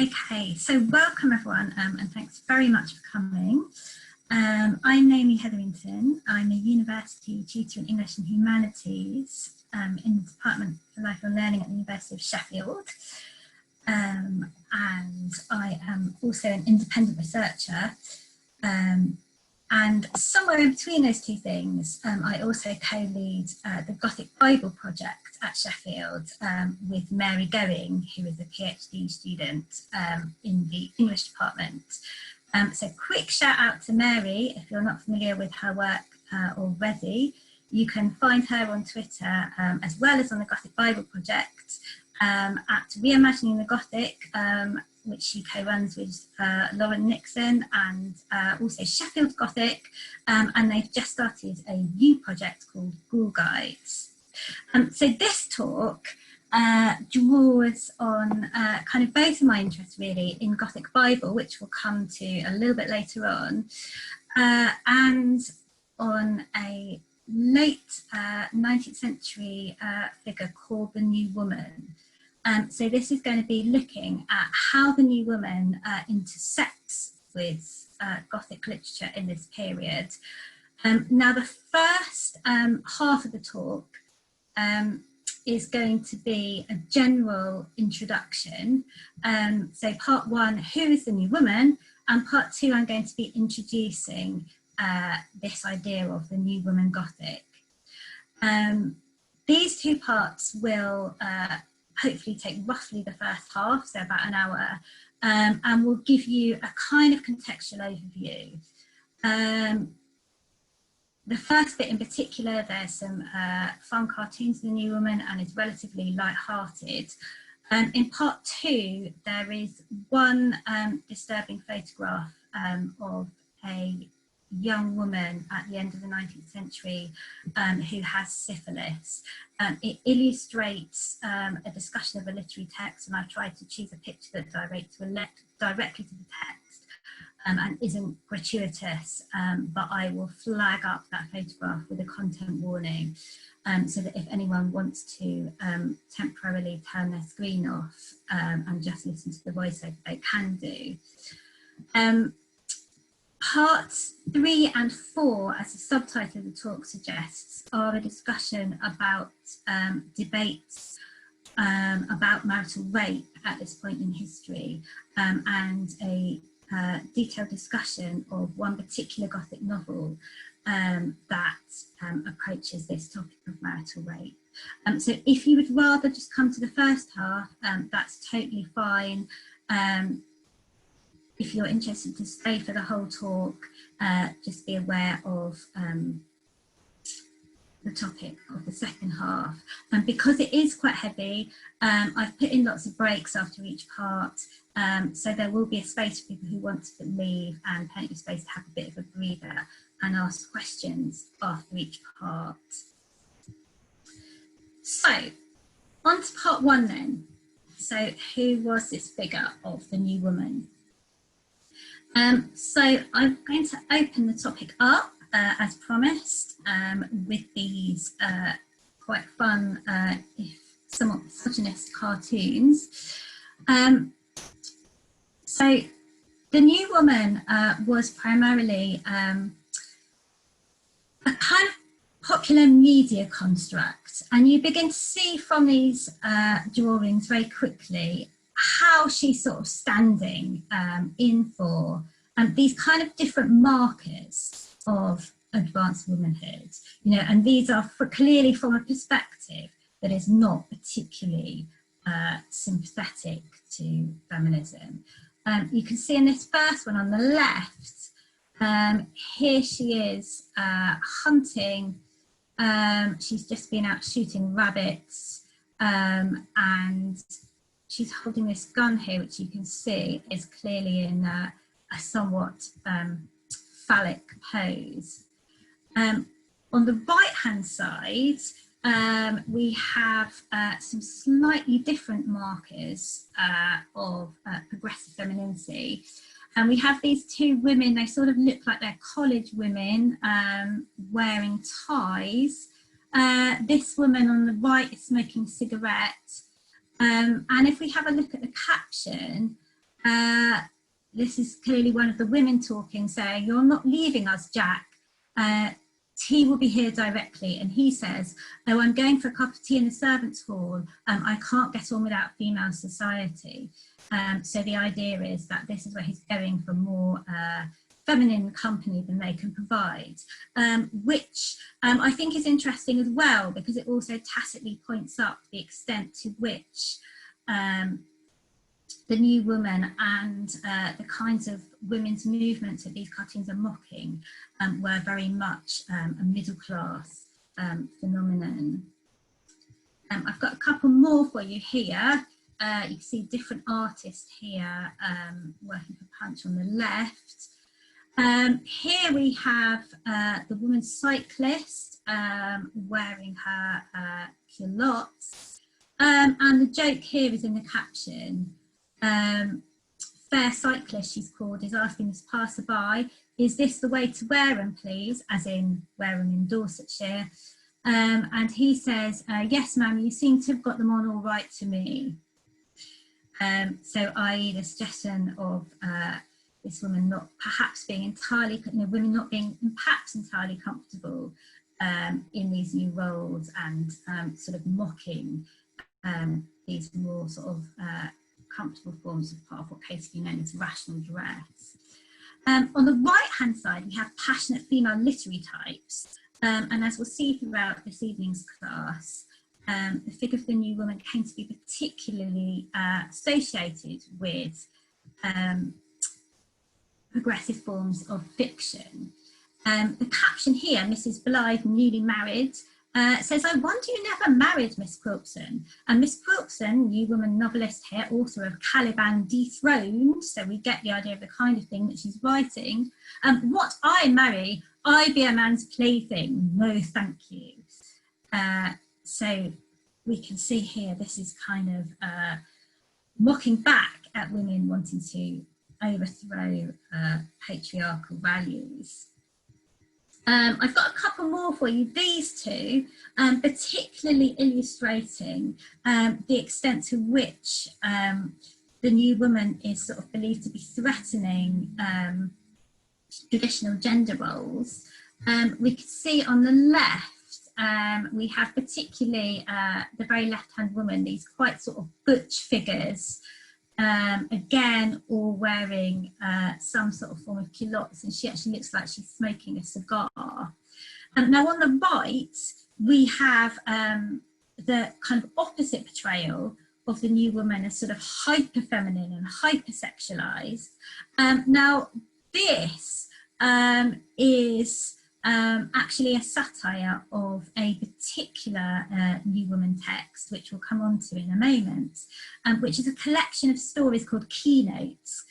Okay, so welcome everyone, and thanks very much for coming. I'm Naomi Hetherington. I'm a university tutor in English and Humanities in the Department for Lifelong Learning at the University of Sheffield. And I am also an independent researcher. And somewhere in between those two things, I also co-lead the Gothic Bible project at Sheffield with Mary Going, who is a PhD student in the English department. So quick shout out to Mary. If you're not familiar with her work already, you can find her on Twitter as well as on the Gothic Bible project at Reimagining the Gothic, which she co-runs with Lauren Nixon, and also Sheffield Gothic, and they've just started a new project called Ghoul Guides. So this talk draws on kind of both of my interests really in Gothic Bible, which we'll come to a little bit later on, and on a late 19th century figure called the New Woman. So this is going to be looking at how the New Woman intersects with Gothic literature in this period. Now the first half of the talk is going to be a general introduction. So part one, who is the New Woman? And part two, I'm going to be introducing this idea of the New Woman Gothic. These two parts will hopefully take roughly the first half, so about an hour, and will give you a kind of contextual overview. The first bit in particular, there's some fun cartoons of the New Woman and is relatively light-hearted. In part two, there is one disturbing photograph of a young woman at the end of the 19th century who has syphilis. It illustrates a discussion of a literary text, and I've tried to choose a picture that directly to the text and isn't gratuitous, but I will flag up that photograph with a content warning so that if anyone wants to temporarily turn their screen off and just listen to the voiceover, they can do. Parts 3 and 4, as the subtitle of the talk suggests, are a discussion about debates about marital rape at this point in history, and a detailed discussion of one particular Gothic novel that approaches this topic of marital rape. So if you would rather just come to the first half, that's totally fine. If you're interested to stay for the whole talk, just be aware of the topic of the second half. And because it is quite heavy, I've put in lots of breaks after each part, so there will be a space for people who want to leave and plenty of space to have a bit of a breather and ask questions after each part. So, on to part one then. So, who was this figure of the New Woman? So I'm going to open the topic up as promised with these quite fun, if somewhat misogynist cartoons. So the New Woman was primarily a kind of popular media construct, and you begin to see from these drawings very quickly how she's sort of standing in for these kind of different markers of advanced womanhood, you know, and these are clearly from a perspective that is not particularly sympathetic to feminism. You can see in this first one on the left, here she is hunting. She's just been out shooting rabbits, and she's holding this gun here, which you can see is clearly in a somewhat phallic pose. On the right-hand side, we have some slightly different markers of progressive femininity. And we have these two women, they sort of look like they're college women wearing ties. This woman on the right is smoking a cigarette. And if we have a look at the caption, This is clearly one of the women talking, saying, "You're not leaving us, Jack. Tea will be here directly." And he says, "Oh, I'm going for a cup of tea in the servants' hall. I can't get on without female society." So the idea is that this is where he's going for more feminine company than they can provide, which I think is interesting as well, because it also tacitly points up the extent to which the New Woman and the kinds of women's movements that these cartoons are mocking were very much a middle class phenomenon. I've got a couple more for you here. You can see different artists here working for Punch on the left. Here we have the woman cyclist wearing her culottes. And the joke here is in the caption. Fair cyclist, she's called, is asking this passerby, "Is this the way to Wareham, please?" As in Wareham in Dorsetshire. And he says, "Yes, ma'am, you seem to have got them on all right to me." So i.e. the suggestion of this woman not perhaps being entirely, women not being perhaps entirely comfortable in these new roles, and sort of mocking these more sort of comfortable forms of part of what came to be known as rational dress. On the right-hand side, we have passionate female literary types. And as we'll see throughout this evening's class, the figure of the New Woman came to be particularly associated with progressive forms of fiction. The caption here, Mrs. Blythe, newly married, says, "I wonder you never married, Miss Quilpson." And Miss Quilpson, New Woman novelist here, author of Caliban Dethroned, so we get the idea of the kind of thing that she's writing. "What I marry, I be a man's plaything, no thank you." So we can see here, this is kind of mocking back at women wanting to overthrow patriarchal values. I've got a couple more for you. These two, particularly illustrating the extent to which the New Woman is sort of believed to be threatening traditional gender roles. We can see on the left, we have particularly the very left-hand woman, these quite sort of butch figures, again, all wearing some sort of form of culottes, and she actually looks like she's smoking a cigar. Now on the right, we have the kind of opposite portrayal of the New Woman as sort of hyper-feminine and hyper-sexualized. Now this is actually a satire of a particular New Woman text, which we'll come on to in a moment, which is a collection of stories called Keynotes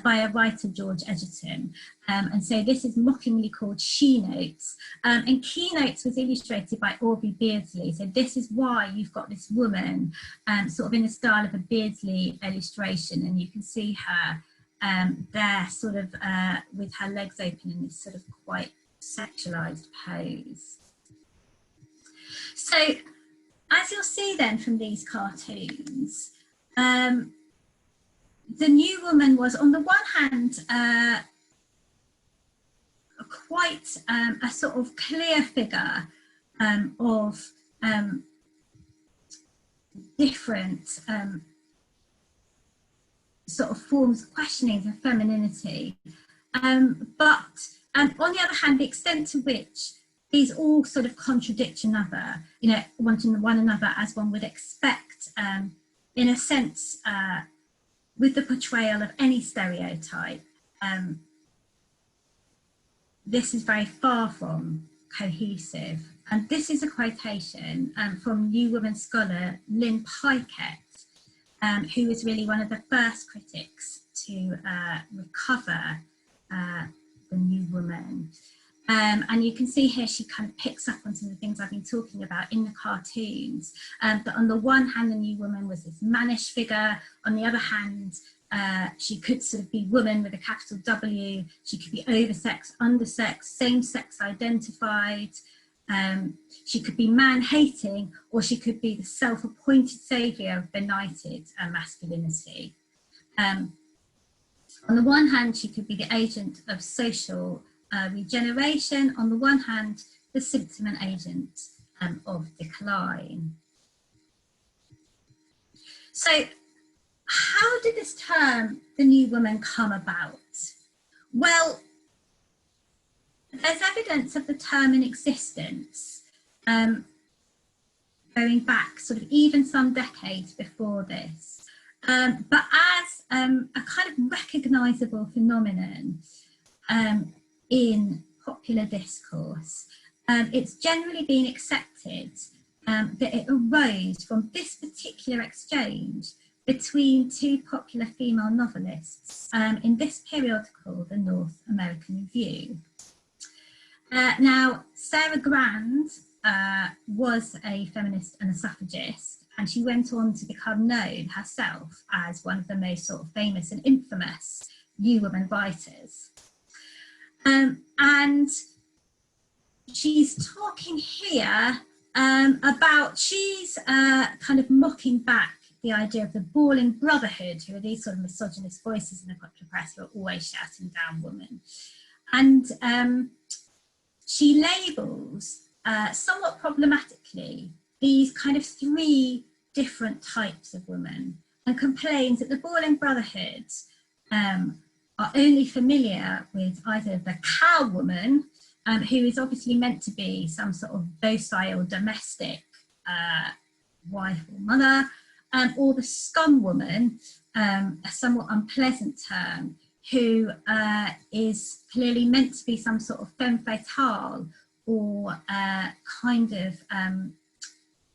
by a writer, George Egerton. And so this is mockingly called She Notes. And Keynotes was illustrated by Aubrey Beardsley. So this is why you've got this woman sort of in the style of a Beardsley illustration, and you can see her there sort of with her legs open in this sort of quite sexualized pose. So as you'll see then from these cartoons, the New Woman was on the one hand quite a sort of clear figure of different sort of forms of questioning of femininity, but on the other hand, the extent to which these all sort of contradict another, wanting one another as one would expect, in a sense, with the portrayal of any stereotype, this is very far from cohesive. And this is a quotation from New Woman scholar Lynn Pikett, who was really one of the first critics to recover the New Woman. And you can see here she kind of picks up on some of the things I've been talking about in the cartoons. That on the one hand, the New Woman was this mannish figure. On the other hand, she could sort of be woman with a capital W. She could be oversexed, undersexed, same-sex identified. She could be man-hating, or she could be the self-appointed saviour of benighted masculinity. On the one hand, she could be the agent of social regeneration. On the one hand, the symptom and agent of decline. So how did this term, the new woman, come about? Well, there's evidence of the term in existence, going back sort of even some decades before this. But as a kind of recognisable phenomenon in popular discourse, it's generally been accepted that it arose from this particular exchange between two popular female novelists in this periodical, the North American Review. Now, Sarah Grand was a feminist and a suffragist, and she went on to become known herself as one of the most sort of famous and infamous new woman writers. And she's talking here about, she's kind of mocking back the idea of the bawling brotherhood, who are these sort of misogynist voices in the popular press who are always shouting down women. And she labels, somewhat problematically, these kind of three different types of women, and complains that the bawling brotherhood are only familiar with either the cow woman, who is obviously meant to be some sort of docile domestic wife or mother, or the scum woman, a somewhat unpleasant term, who is clearly meant to be some sort of femme fatale or kind of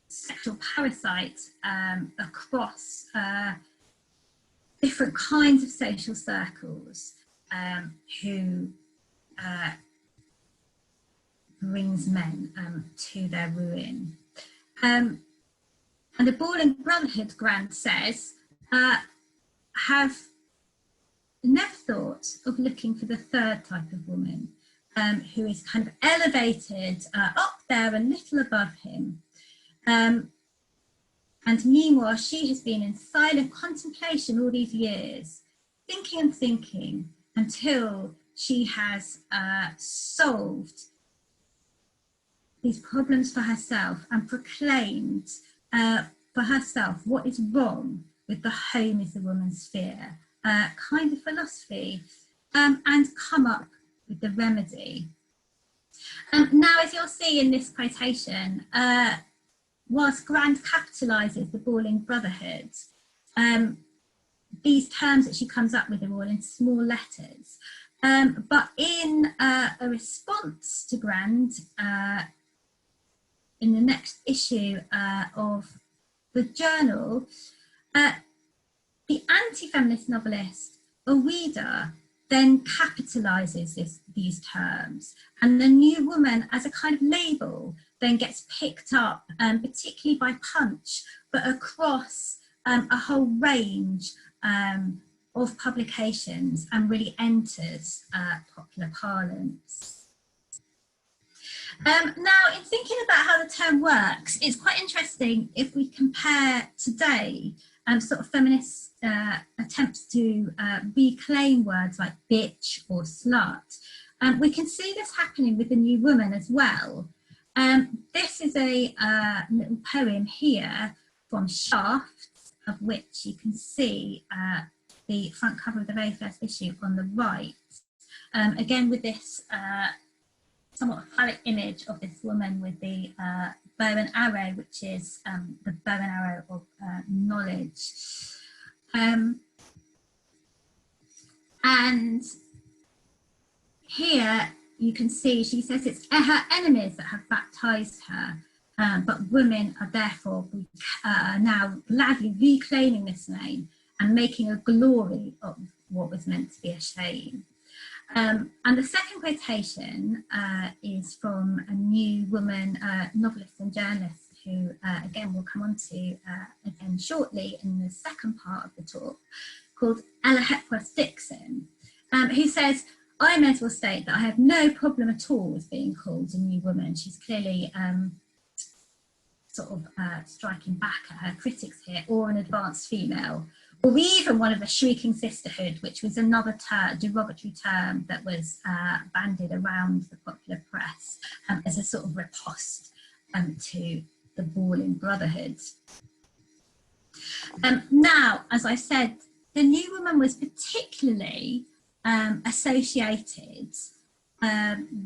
sexual parasite across different kinds of social circles, who brings men to their ruin. And the bawling brotherhood, Grant says, have never thought of looking for the third type of woman, who is kind of elevated up there a little above him. And meanwhile, she has been in silent contemplation all these years, thinking and thinking, until she has solved these problems for herself and proclaimed for herself what is wrong with the home is the woman's sphere kind of philosophy, and come up with the remedy. Now, as you'll see in this quotation, whilst Grand capitalises the bawling brotherhood, these terms that she comes up with are all in small letters. But in a response to Grand, in the next issue of the journal, the anti-feminist novelist Ouida then capitalises these terms, and the new woman as a kind of label then gets picked up, particularly by Punch, but across a whole range of publications, and really enters popular parlance. Now, in thinking about how the term works, it's quite interesting if we compare today sort of feminist attempts to reclaim words like bitch or slut. We can see this happening with the new woman as well. This is a little poem here from Shafts, of which you can see the front cover of the very first issue on the right. Again, with this somewhat phallic image of this woman with the bow and arrow, which is the bow and arrow of knowledge. And here you can see she says it's her enemies that have baptized her, but women are therefore now gladly reclaiming this name and making a glory of what was meant to be a shame. And the second quotation is from a new woman novelist and journalist who, again, we'll come on to again shortly in the second part of the talk, called Ella Hepworth Dixon, who says, I may as well state that I have no problem at all with being called a new woman. She's clearly sort of striking back at her critics here, or an advanced female, or even one of the shrieking sisterhood, which was another derogatory term that was bandied around the popular press as a sort of riposte to the bawling brotherhood. Now, as I said, the New Woman was particularly associated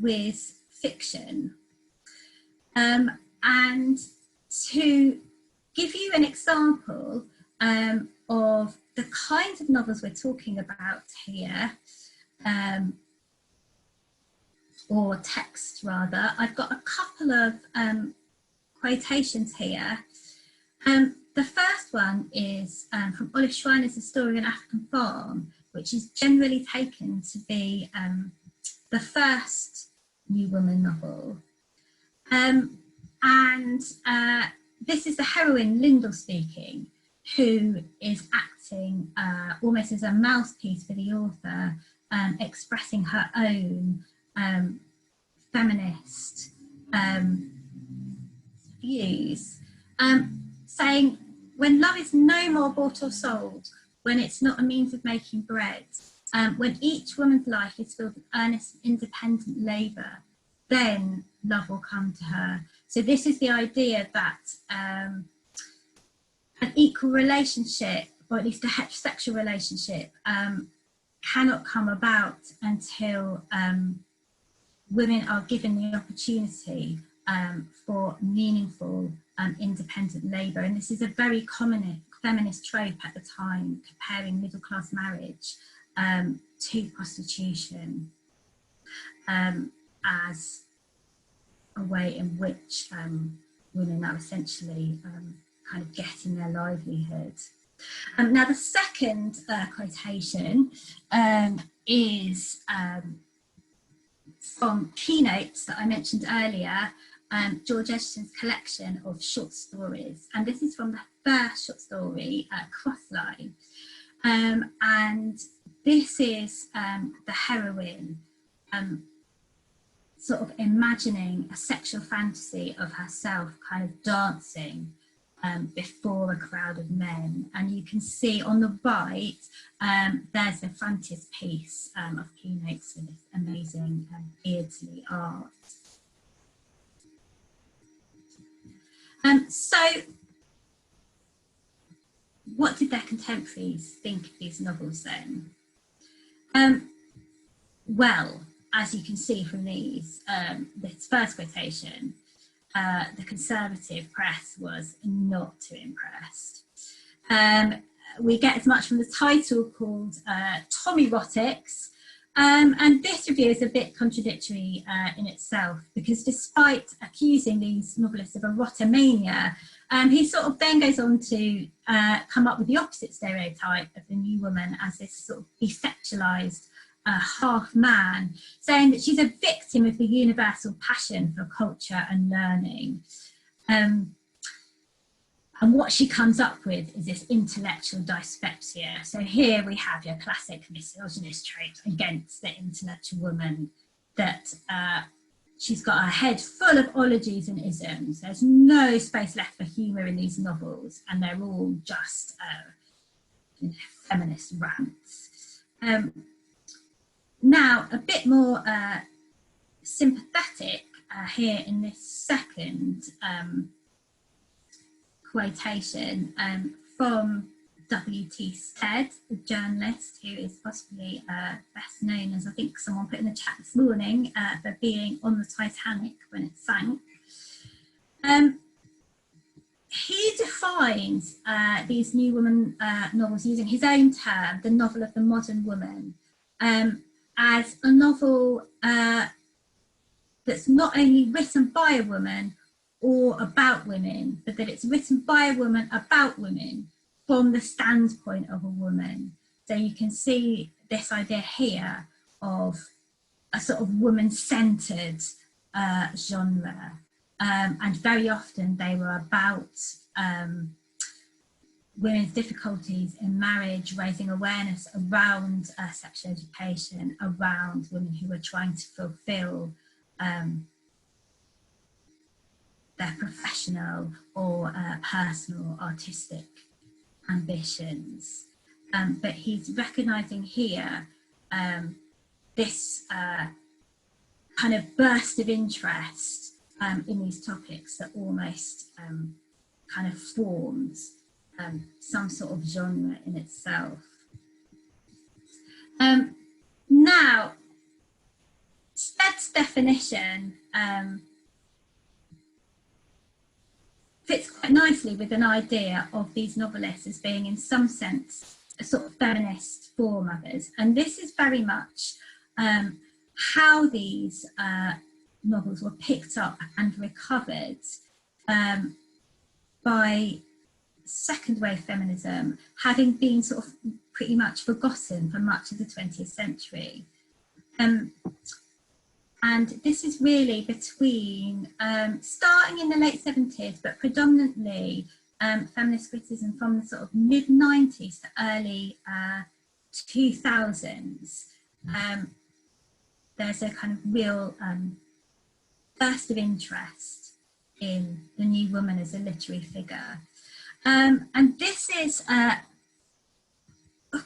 with fiction. And to give you an example of the kinds of novels we're talking about here, or text rather, I've got a couple of quotations here. The first one is from Olive Schreiner's The Story of an African Farm, which is generally taken to be the first New Woman novel. This is the heroine, Lyndall, speaking, who is acting almost as a mouthpiece for the author, expressing her own feminist views, saying, when love is no more bought or sold, when it's not a means of making bread, when each woman's life is filled with earnest, independent labour, then love will come to her. So this is the idea that an equal relationship, or at least a heterosexual relationship, cannot come about until women are given the opportunity for meaningful independent labour. And this is a very common feminist trope at the time, comparing middle-class marriage to prostitution as a way in which women are essentially kind of getting their livelihood. Now, the second quotation is from Keynotes that I mentioned earlier, George Edgerton's collection of short stories. And this is from the first short story, Crossline. And this is the heroine sort of imagining a sexual fantasy of herself kind of dancing before a crowd of men. And you can see on the right, there's the frontispiece of Keynotes with this amazing Beardsley art. So what did their contemporaries think of these novels then? Well, as you can see from these, this first quotation, the conservative press was not too impressed. We get as much from the title called Tommy Rotics, and this review is a bit contradictory in itself, because despite accusing these novelists of erotomania, he sort of then goes on to come up with the opposite stereotype of the New Woman as this sort of desexualised half man, saying that she's a victim of the universal passion for culture and learning. And what she comes up with is this intellectual dyspepsia. So here we have your classic misogynist tropes against the intellectual woman, that she's got her head full of ologies and isms. There's no space left for humour in these novels, and they're all just feminist rants. Now, a bit more sympathetic here in this second quotation from W.T. Stead, the journalist who is possibly best known, as I think someone put in the chat this morning, for being on the Titanic when it sank. He defines these New Woman novels using his own term, the novel of the modern woman, as a novel that's not only written by a woman or about women, but that it's written by a woman about women from the standpoint of a woman. So you can see this idea here of a sort of woman-centred genre. And very often they were about women's difficulties in marriage, raising awareness around sexual education, around women who were trying to fulfil their professional or personal artistic ambitions. but he's recognising here this kind of burst of interest in these topics that almost kind of forms some sort of genre in itself. Now, Stead's definition fits quite nicely with an idea of these novelists as being, in some sense, a sort of feminist foremothers. And this is very much how these novels were picked up and recovered by second wave feminism, having been sort of pretty much forgotten for much of the 20th century. And this is really between, starting in the late 70s, but predominantly feminist criticism from the sort of mid-90s to early 2000s. There's a kind of real burst of interest in the new woman as a literary figure. And this is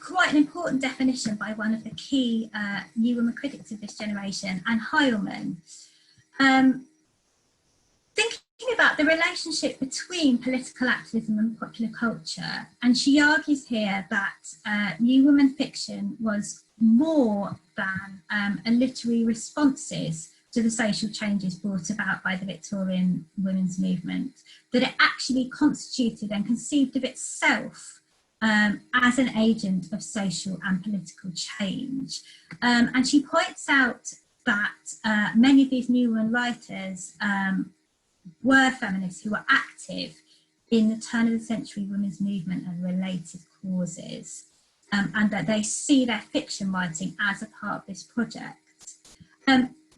quite an important definition by one of the key new woman critics of this generation, Anne Heilman, thinking about the relationship between political activism and popular culture. And she argues here that new woman fiction was more than a literary responses to the social changes brought about by the Victorian women's movement, that it actually constituted and conceived of itself as an agent of social and political change. And she points out that many of these new women writers were feminists who were active in the turn of the century women's movement and related causes, and that they see their fiction writing as a part of this project.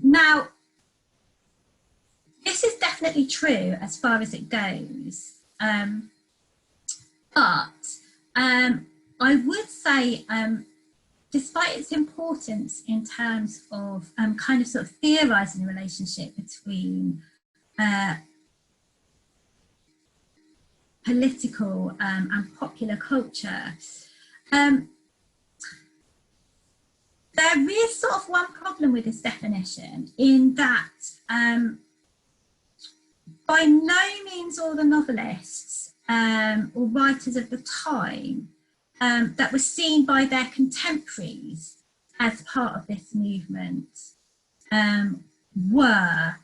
Now, this is definitely true as far as it goes, but I would say, despite its importance in terms of kind of sort of theorising the relationship between political and popular culture, there is sort of one problem with this definition, in that by no means all the novelists or writers of the time that were seen by their contemporaries as part of this movement were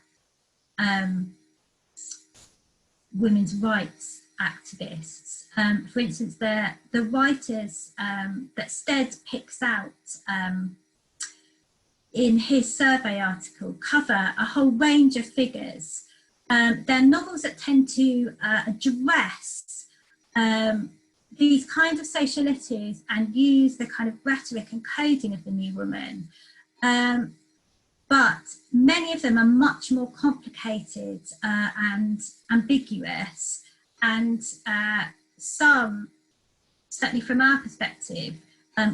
women's rights activists. For instance, the writers that Stead picks out in his survey article cover a whole range of figures. They're novels that tend to address these kinds of social issues and use the kind of rhetoric and coding of the new woman. But many of them are much more complicated and ambiguous, and some, certainly from our perspective,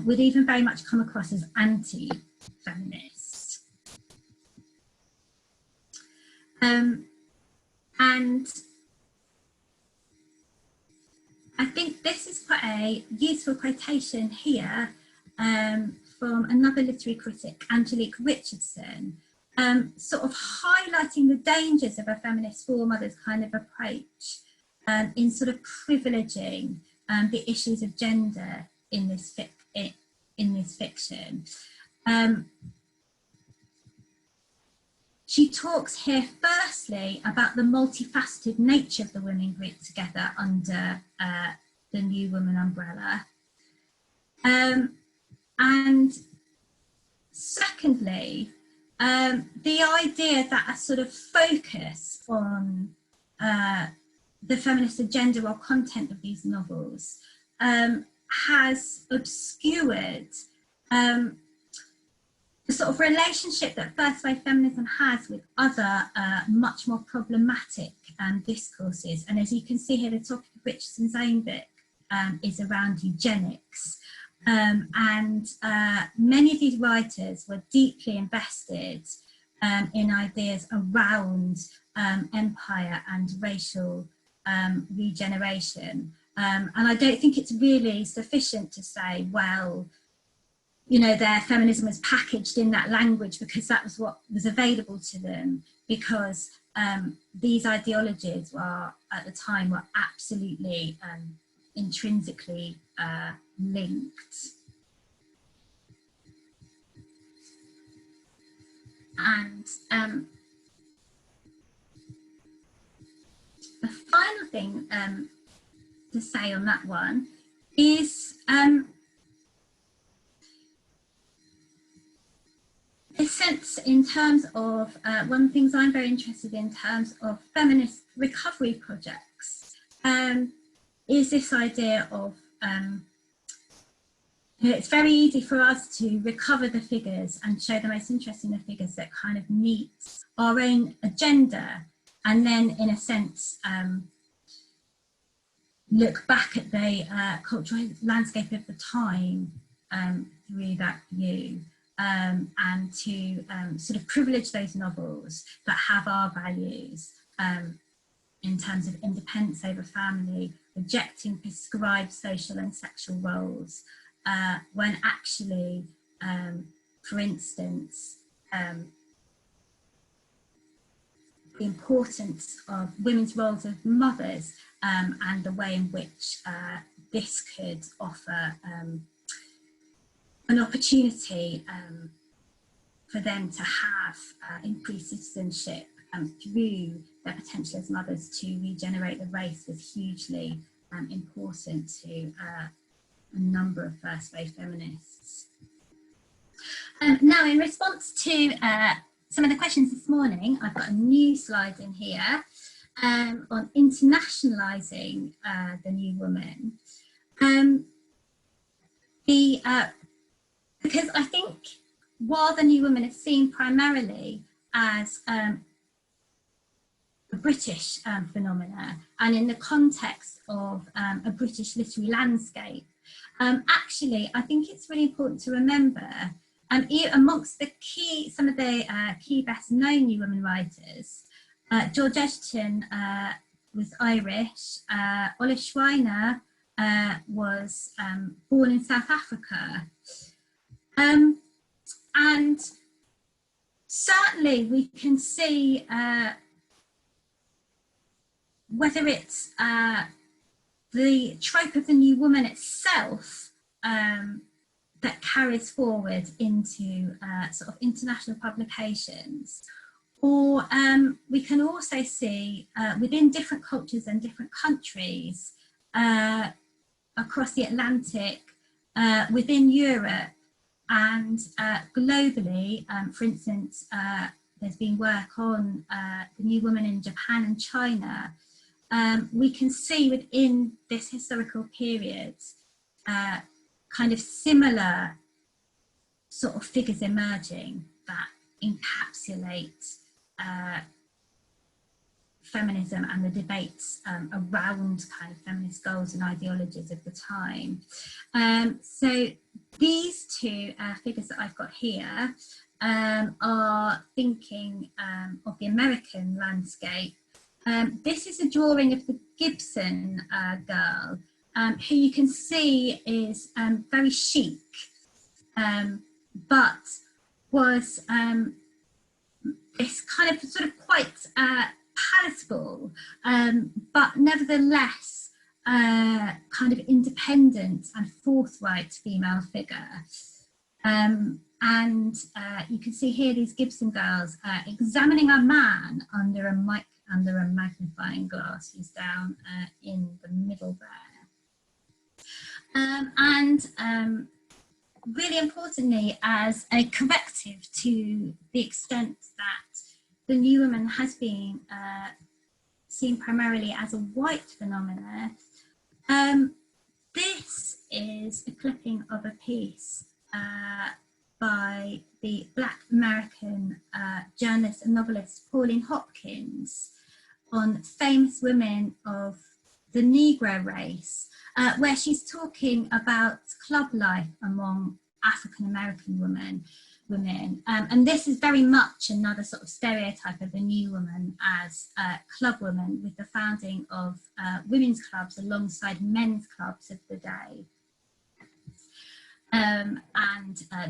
would even very much come across as anti-feminist. And I think this is quite a useful quotation here from another literary critic, Angelique Richardson, sort of highlighting the dangers of a feminist foremothers kind of approach in sort of privileging the issues of gender in this fiction. She talks here firstly about the multifaceted nature of the women grouped together under the New Woman umbrella. And secondly, the idea that a sort of focus on the feminist agenda or content of these novels has obscured the sort of relationship that first wave feminism has with other much more problematic discourses. And as you can see here, the topic of Richardson's own book is around eugenics. And many of these writers were deeply invested in ideas around empire and racial regeneration. And I don't think it's really sufficient to say, well, you know, their feminism was packaged in that language because that was what was available to them, because these ideologies were, at the time, were absolutely intrinsically linked. And the final thing to say on that one is a sense in terms of one of the things I'm very interested in terms of feminist recovery projects is this idea of you know, it's very easy for us to recover the figures and show the most interesting of figures that kind of meet our own agenda, and then in a sense look back at the cultural landscape of the time through that view. And to sort of privilege those novels that have our values in terms of independence over family, rejecting prescribed social and sexual roles, when actually, for instance, the importance of women's roles as mothers and the way in which this could offer an opportunity for them to have increased citizenship through their potential as mothers to regenerate the race was hugely important to a number of first wave feminists. Now, in response to some of the questions this morning, I've got a new slide in here on internationalising the new woman. Because I think while the new woman is seen primarily as a British phenomena, and in the context of a British literary landscape, actually I think it's really important to remember amongst the some of the key best known new women writers, George Edgerton was Irish, Olive Schreiner was born in South Africa. And certainly we can see whether it's the trope of the new woman itself that carries forward into sort of international publications, or we can also see within different cultures and different countries across the Atlantic, within Europe, and globally, for instance, there's been work on the new woman in Japan and China. We can see within this historical period kind of similar sort of figures emerging that encapsulate feminism and the debates around kind of feminist goals and ideologies of the time. So these two figures that I've got here are thinking of the American landscape. This is a drawing of the Gibson girl, who you can see is very chic, but was this kind of sort of quite palatable, but nevertheless kind of independent and forthright female figure. And you can see here these Gibson girls examining a man under a magnifying glass who's down in the middle there. And really importantly, as a corrective to the extent that the new woman has been seen primarily as a white phenomenon, this is a clipping of a piece by the Black American journalist and novelist Pauline Hopkins on famous women of the Negro race, where she's talking about club life among African American women. women. And this is very much another sort of stereotype of the new woman as club woman, with the founding of women's clubs alongside men's clubs of the day. And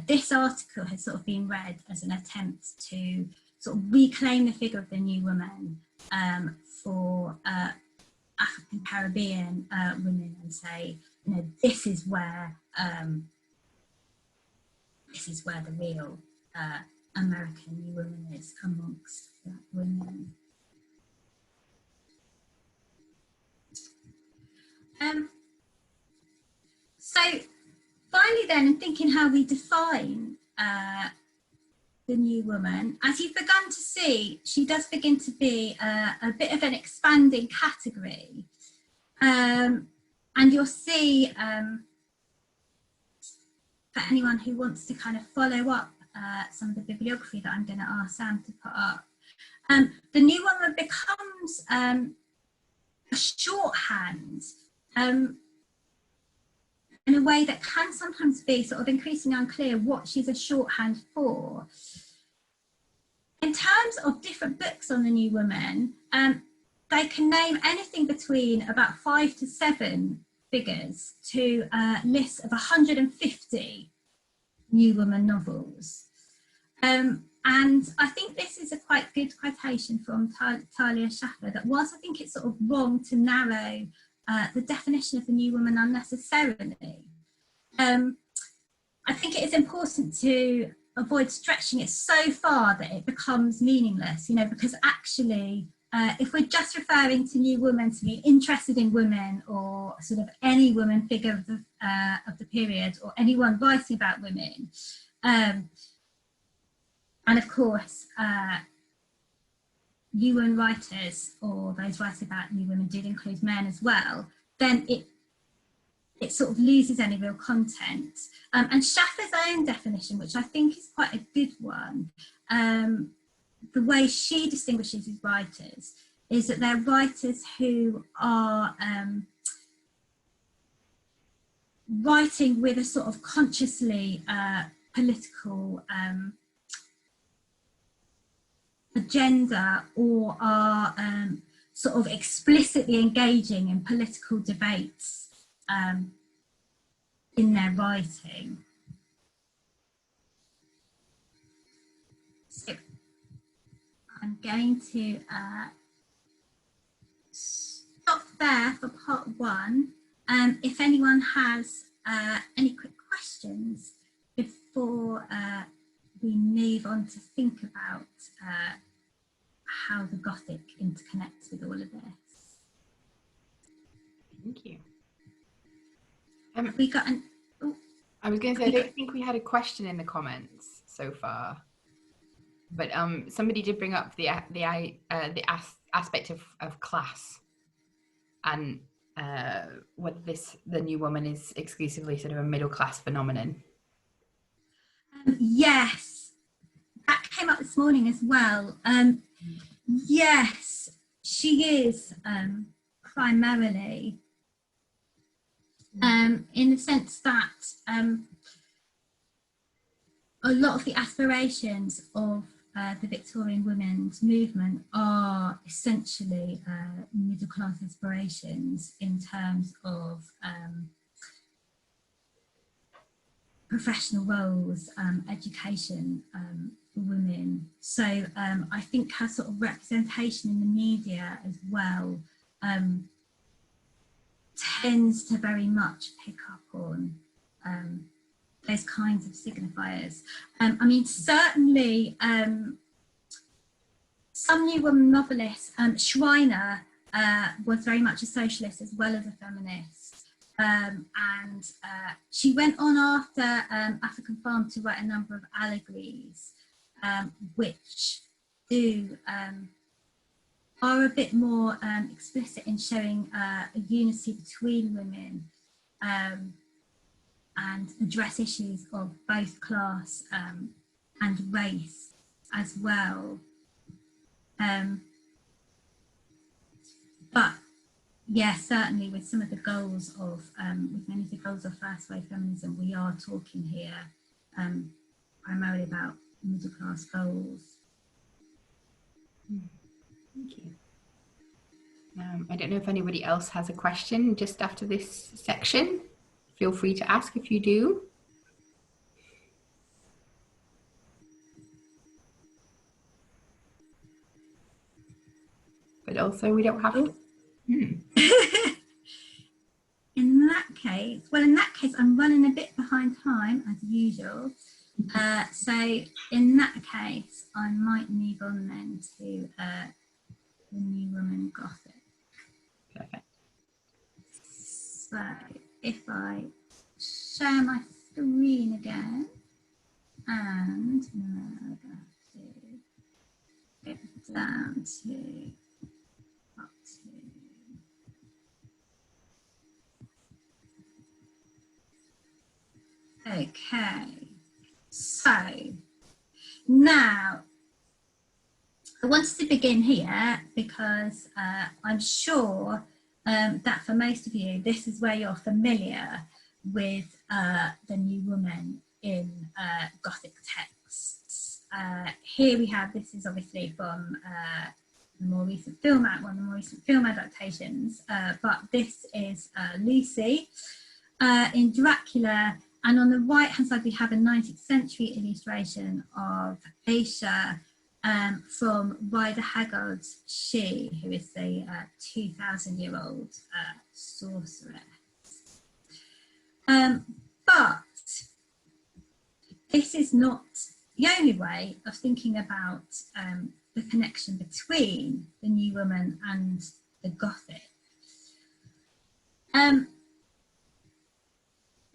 this article has sort of been read as an attempt to sort of reclaim the figure of the new woman for African Caribbean women, and say, you know, this is where the real American new woman is amongst black women. So finally then, in thinking how we define the new woman, as you've begun to see, she does begin to be a bit of an expanding category. And you'll see, for anyone who wants to kind of follow up some of the bibliography that I'm going to ask Sam to put up, the new woman becomes a shorthand in a way that can sometimes be sort of increasingly unclear what she's a shorthand for. In terms of different books on the new woman, they can name anything between about 5 to 7 figures to a list of 150 new woman novels. And I think this is a quite good quotation from Talia Schaffer, that whilst I think it's sort of wrong to narrow the definition of the new woman unnecessarily, I think it is important to avoid stretching it so far that it becomes meaningless, you know, because actually, if we're just referring to new women to be interested in women, or sort of any woman figure of the period, or anyone writing about women, and of course, new women writers, or those writing about new women, did include men as well, then it sort of loses any real content. And Schaffer's own definition, which I think is quite a good one, the way she distinguishes his writers is that they're writers who are writing with a sort of consciously political agenda, or are sort of explicitly engaging in political debates in their writing. So I'm going to stop there for part 1. If anyone has any quick questions before we move on to think about how the Gothic interconnects with all of this. Thank you. We got an. Oh, I was going to say, I don't think we had a question in the comments so far, but somebody did bring up the aspect of class, and whether the new woman is exclusively sort of a middle class phenomenon. Yes, that came up this morning as well. Yes, she is primarily. In the sense that a lot of the aspirations of the Victorian women's movement are essentially middle class aspirations in terms of professional roles, education for women. So I think her sort of representation in the media as well tends to very much pick up on those kinds of signifiers. I mean, certainly some new woman novelists, Schreiner was very much a socialist as well as a feminist. And she went on after African Farm to write a number of allegories, which are a bit more explicit in showing a unity between women and address issues of both class and race as well. But yeah, certainly with some of the goals of, with many of the goals of first wave feminism, we are talking here primarily about middle class goals. Thank you. I don't know if anybody else has a question just after this section. Feel free to ask if you do. But also we don't have to. In that case, I'm running a bit behind time as usual. So in that case, I might move on then to the new Woman Gothic. Perfect. So if I share my screen again, and get down to up to. Okay, so now I wanted to begin here because I'm sure that for most of you, this is where you're familiar with the new woman in Gothic texts. Here we have, this is obviously from one of the more recent film adaptations, but this is Lucy in Dracula. And on the right hand side, we have a 19th century illustration of Aisha from Rider Haggard's She, who is a 2,000-year-old sorceress. But this is not the only way of thinking about the connection between the new woman and the Gothic.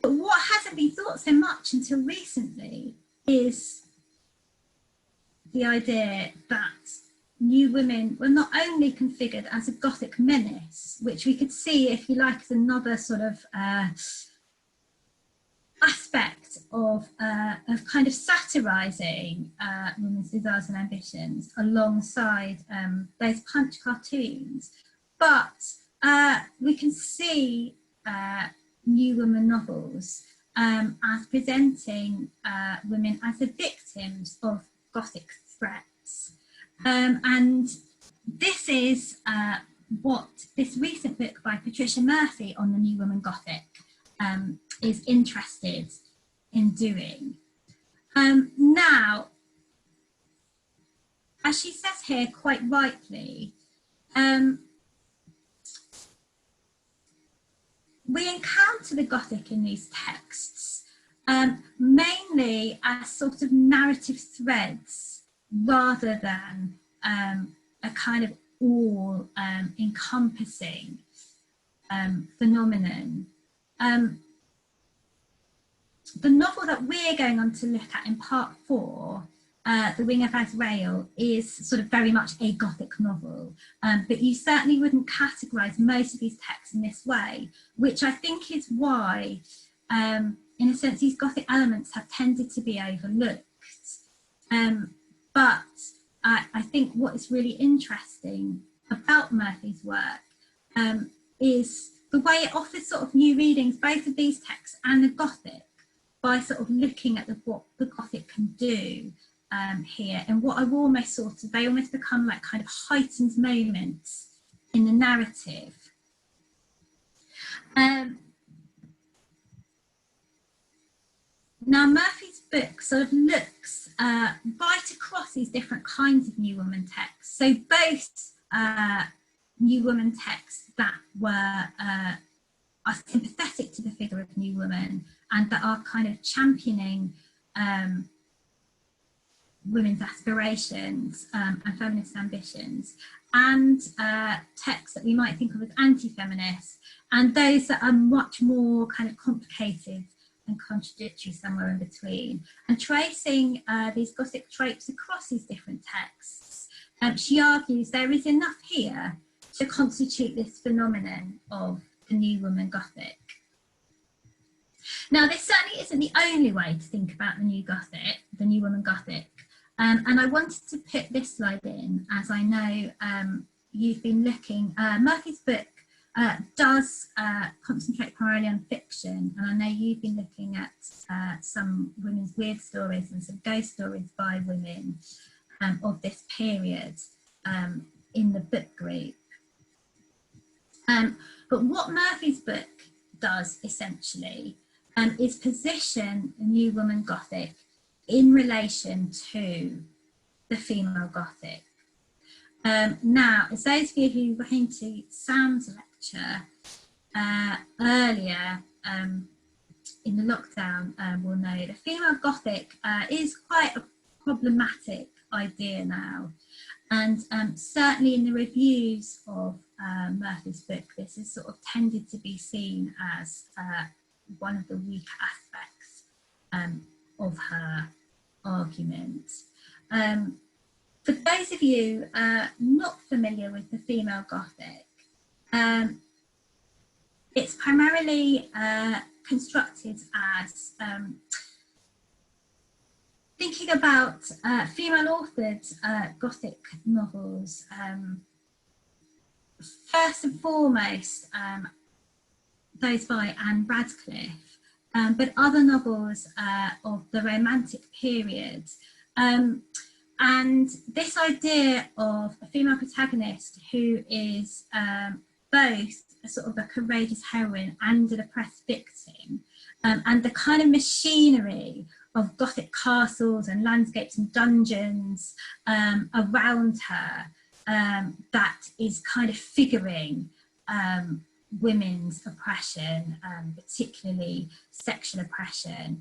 But what hasn't been thought so much until recently is the idea that new women were not only configured as a Gothic menace, which we could see, if you like, as another sort of aspect of kind of satirising women's desires and ambitions alongside those punch cartoons. But we can see new women novels as presenting women as the victims of Gothic threats. And this is what this recent book by Patricia Murphy on the new woman Gothic is interested in doing. Now, as she says here quite rightly, we encounter the Gothic in these texts mainly as sort of narrative threads rather than a kind of all encompassing phenomenon. The novel that we're going on to look at in part 4, The Wing of Azrael, is sort of very much a Gothic novel, but you certainly wouldn't categorise most of these texts in this way, which I think is why, in a sense, these Gothic elements have tended to be overlooked. But I think what is really interesting about Murphy's work is the way it offers sort of new readings, both of these texts and the Gothic, by sort of looking at what the Gothic can do here, and what are almost sort of, they almost become like kind of heightened moments in the narrative. Now, Murphy's book sort of looks right across these different kinds of new woman texts. So both new woman texts that were are sympathetic to the figure of new woman and that are kind of championing women's aspirations and feminist ambitions, and texts that we might think of as anti-feminist, and those that are much more kind of complicated and contradictory somewhere in between, and tracing these Gothic tropes across these different texts. She argues there is enough here to constitute this phenomenon of the new woman Gothic. Now, this certainly isn't the only way to think about the new Gothic, the new woman Gothic. And I wanted to put this slide in, as I know you've been looking. Murphy's book does concentrate primarily on fiction, and I know you've been looking at some women's weird stories and some ghost stories by women of this period in the book group. But what Murphy's book does essentially is position the new Woman Gothic in relation to the female Gothic. Now, as those of you who came to Sam's lecture earlier in the lockdown will know, the female Gothic is quite a problematic idea now. And certainly in the reviews of Murphy's book, this is sort of tended to be seen as one of the weaker aspects of her argument. For those of you not familiar with the female Gothic, it's primarily constructed as thinking about female authored Gothic novels, first and foremost those by Anne Radcliffe, but other novels of the Romantic period. And this idea of a female protagonist who is both a sort of a courageous heroine and an oppressed victim, and the kind of machinery of Gothic castles and landscapes and dungeons around her that is kind of figuring women's oppression, particularly sexual oppression,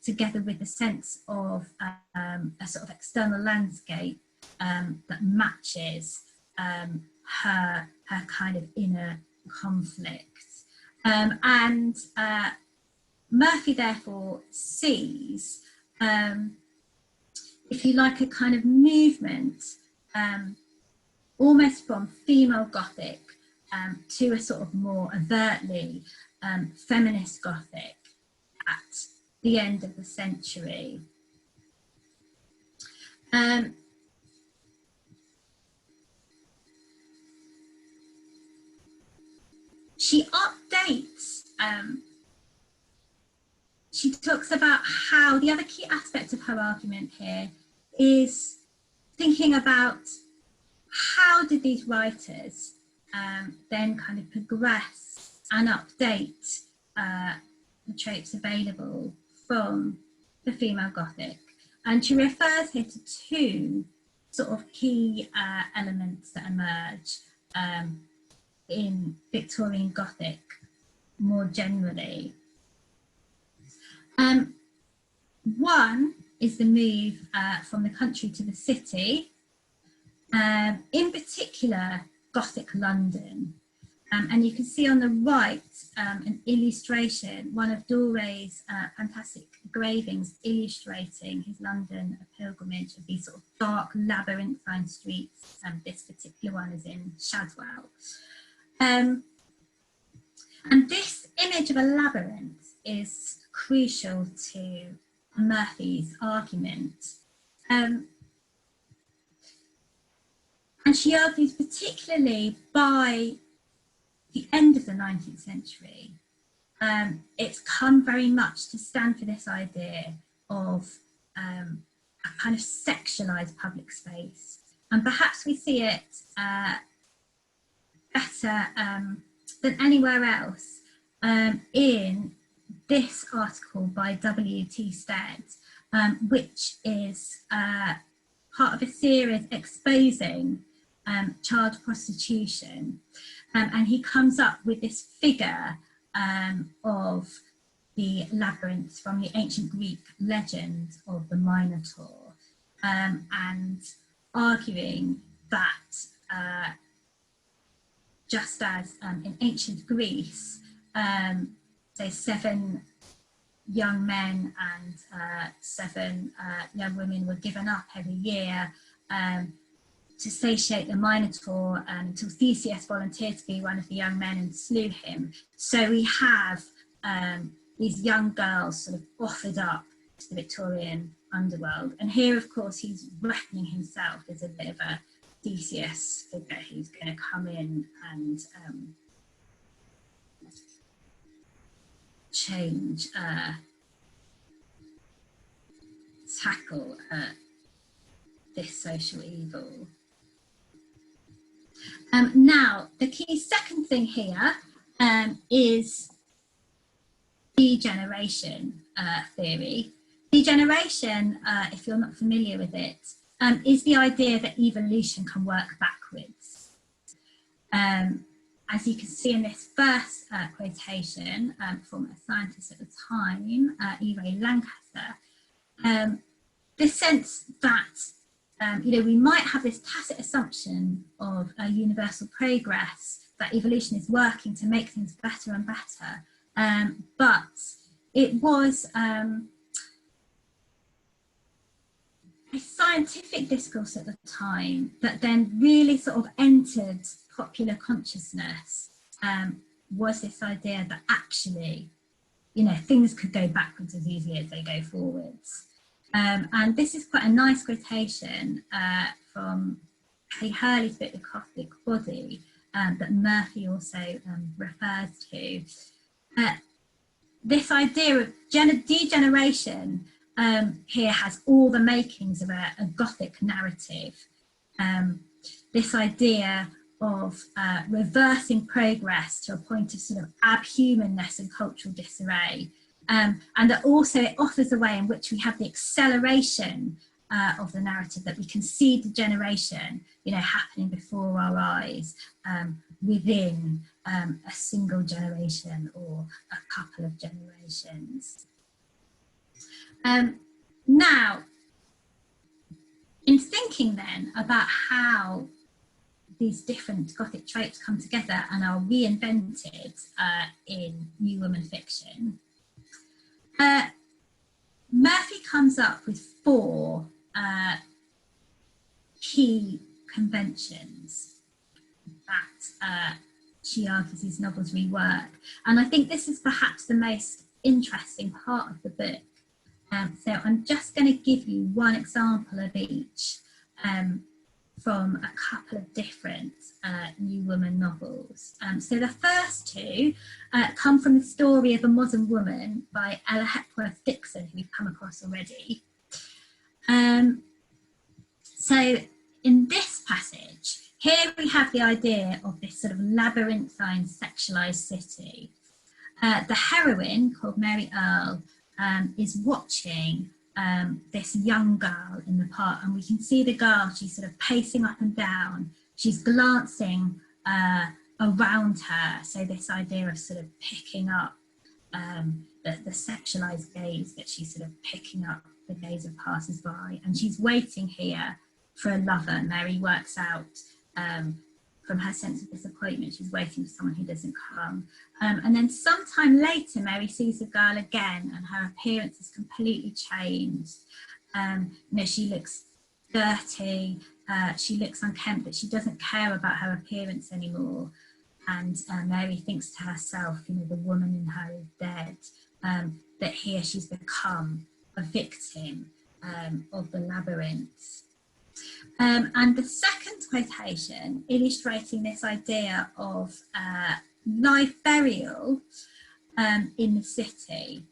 together with the sense of a sort of external landscape that matches her kind of inner conflict. And Murphy therefore sees, if you like, a kind of movement almost from female Gothic to a sort of more overtly feminist Gothic at the end of the century. She updates, she talks about how the other key aspect of her argument here is thinking about how did these writers then kind of progress and update the tropes available from the female Gothic. And she refers here to two sort of key elements that emerge in Victorian Gothic more generally. One is the move from the country to the city, in particular Gothic London. And you can see on the right an illustration, one of Dore's fantastic engravings illustrating his London pilgrimage of these sort of dark labyrinthine streets. This particular one is in Shadwell. And this image of a labyrinth is crucial to Murphy's argument. And she argues particularly by the end of the 19th century, it's come very much to stand for this idea of a kind of sexualised public space. And perhaps we see it better than anywhere else in this article by W.T. Stead, which is part of a series exposing child prostitution. And he comes up with this figure of the labyrinth from the ancient Greek legend of the Minotaur, and arguing that just as in ancient Greece, say 7 young men and 7 young women were given up every year to satiate the Minotaur until Theseus volunteered to be one of the young men and slew him. So we have these young girls sort of offered up to the Victorian underworld. And here, of course, he's reckoning himself as a bit of a Theseus figure who's going to come in and change, tackle this social evil. Now, the key second thing here is degeneration theory. Degeneration, if you're not familiar with it, is the idea that evolution can work backwards. As you can see in this first quotation from a scientist at the time, E. Ray Lancaster, the sense that we might have this tacit assumption of a universal progress, that evolution is working to make things better and better, but it was a scientific discourse at the time that then really sort of entered popular consciousness, was this idea that actually, things could go backwards as easily as they go forwards. And this is quite a nice quotation from Kelly Hurley's book, The Gothic Body, that Murphy also refers to. This idea of degeneration here has all the makings of a Gothic narrative. This idea of reversing progress to a point of sort of abhumanness and cultural disarray. And that also it offers a way in which we have the acceleration of the narrative, that we can see degeneration, happening before our eyes within a single generation or a couple of generations. Now, in thinking then about how these different Gothic tropes come together and are reinvented in new woman fiction, Murphy comes up with 4 key conventions that she argues these novels rework. And I think this is perhaps the most interesting part of the book. So I'm just going to give you one example of each from a couple of different New Woman novels. So the first 2 come from the story of a modern woman by Ella Hepworth Dixon, who we've come across already. So in this passage, here we have the idea of this sort of labyrinthine sexualised city. The heroine, called Mary Earle, is watching this young girl in the park, and we can see the girl, she's sort of pacing up and down, she's glancing around her, so this idea of sort of picking up the sexualised gaze, that she's sort of picking up the gaze of passers-by, and she's waiting here for a lover. Mary works out from her sense of disappointment, she's waiting for someone who doesn't come. And then sometime later, Mary sees the girl again and her appearance is completely changed. She looks dirty, she looks unkempt, that she doesn't care about her appearance anymore. And Mary thinks to herself, the woman in her is dead, that here she's become a victim of the labyrinth. And the second quotation, illustrating this idea of life burial in the city.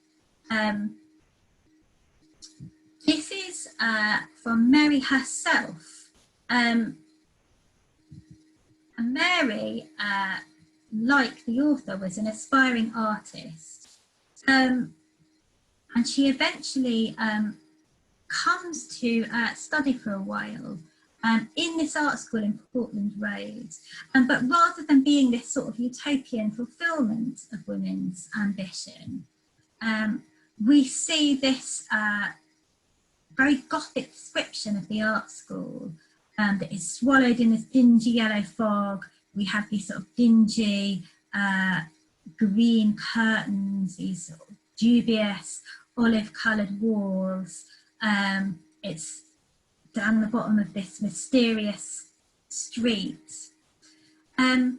This is from Mary herself. And Mary, like the author, was an aspiring artist. And she eventually comes to study for a while in this art school in Portland Road. But rather than being this sort of utopian fulfilment of women's ambition, we see this very Gothic description of the art school that is swallowed in this dingy yellow fog. We have these sort of dingy green curtains, these sort of dubious olive-coloured walls. It's down the bottom of this mysterious street. And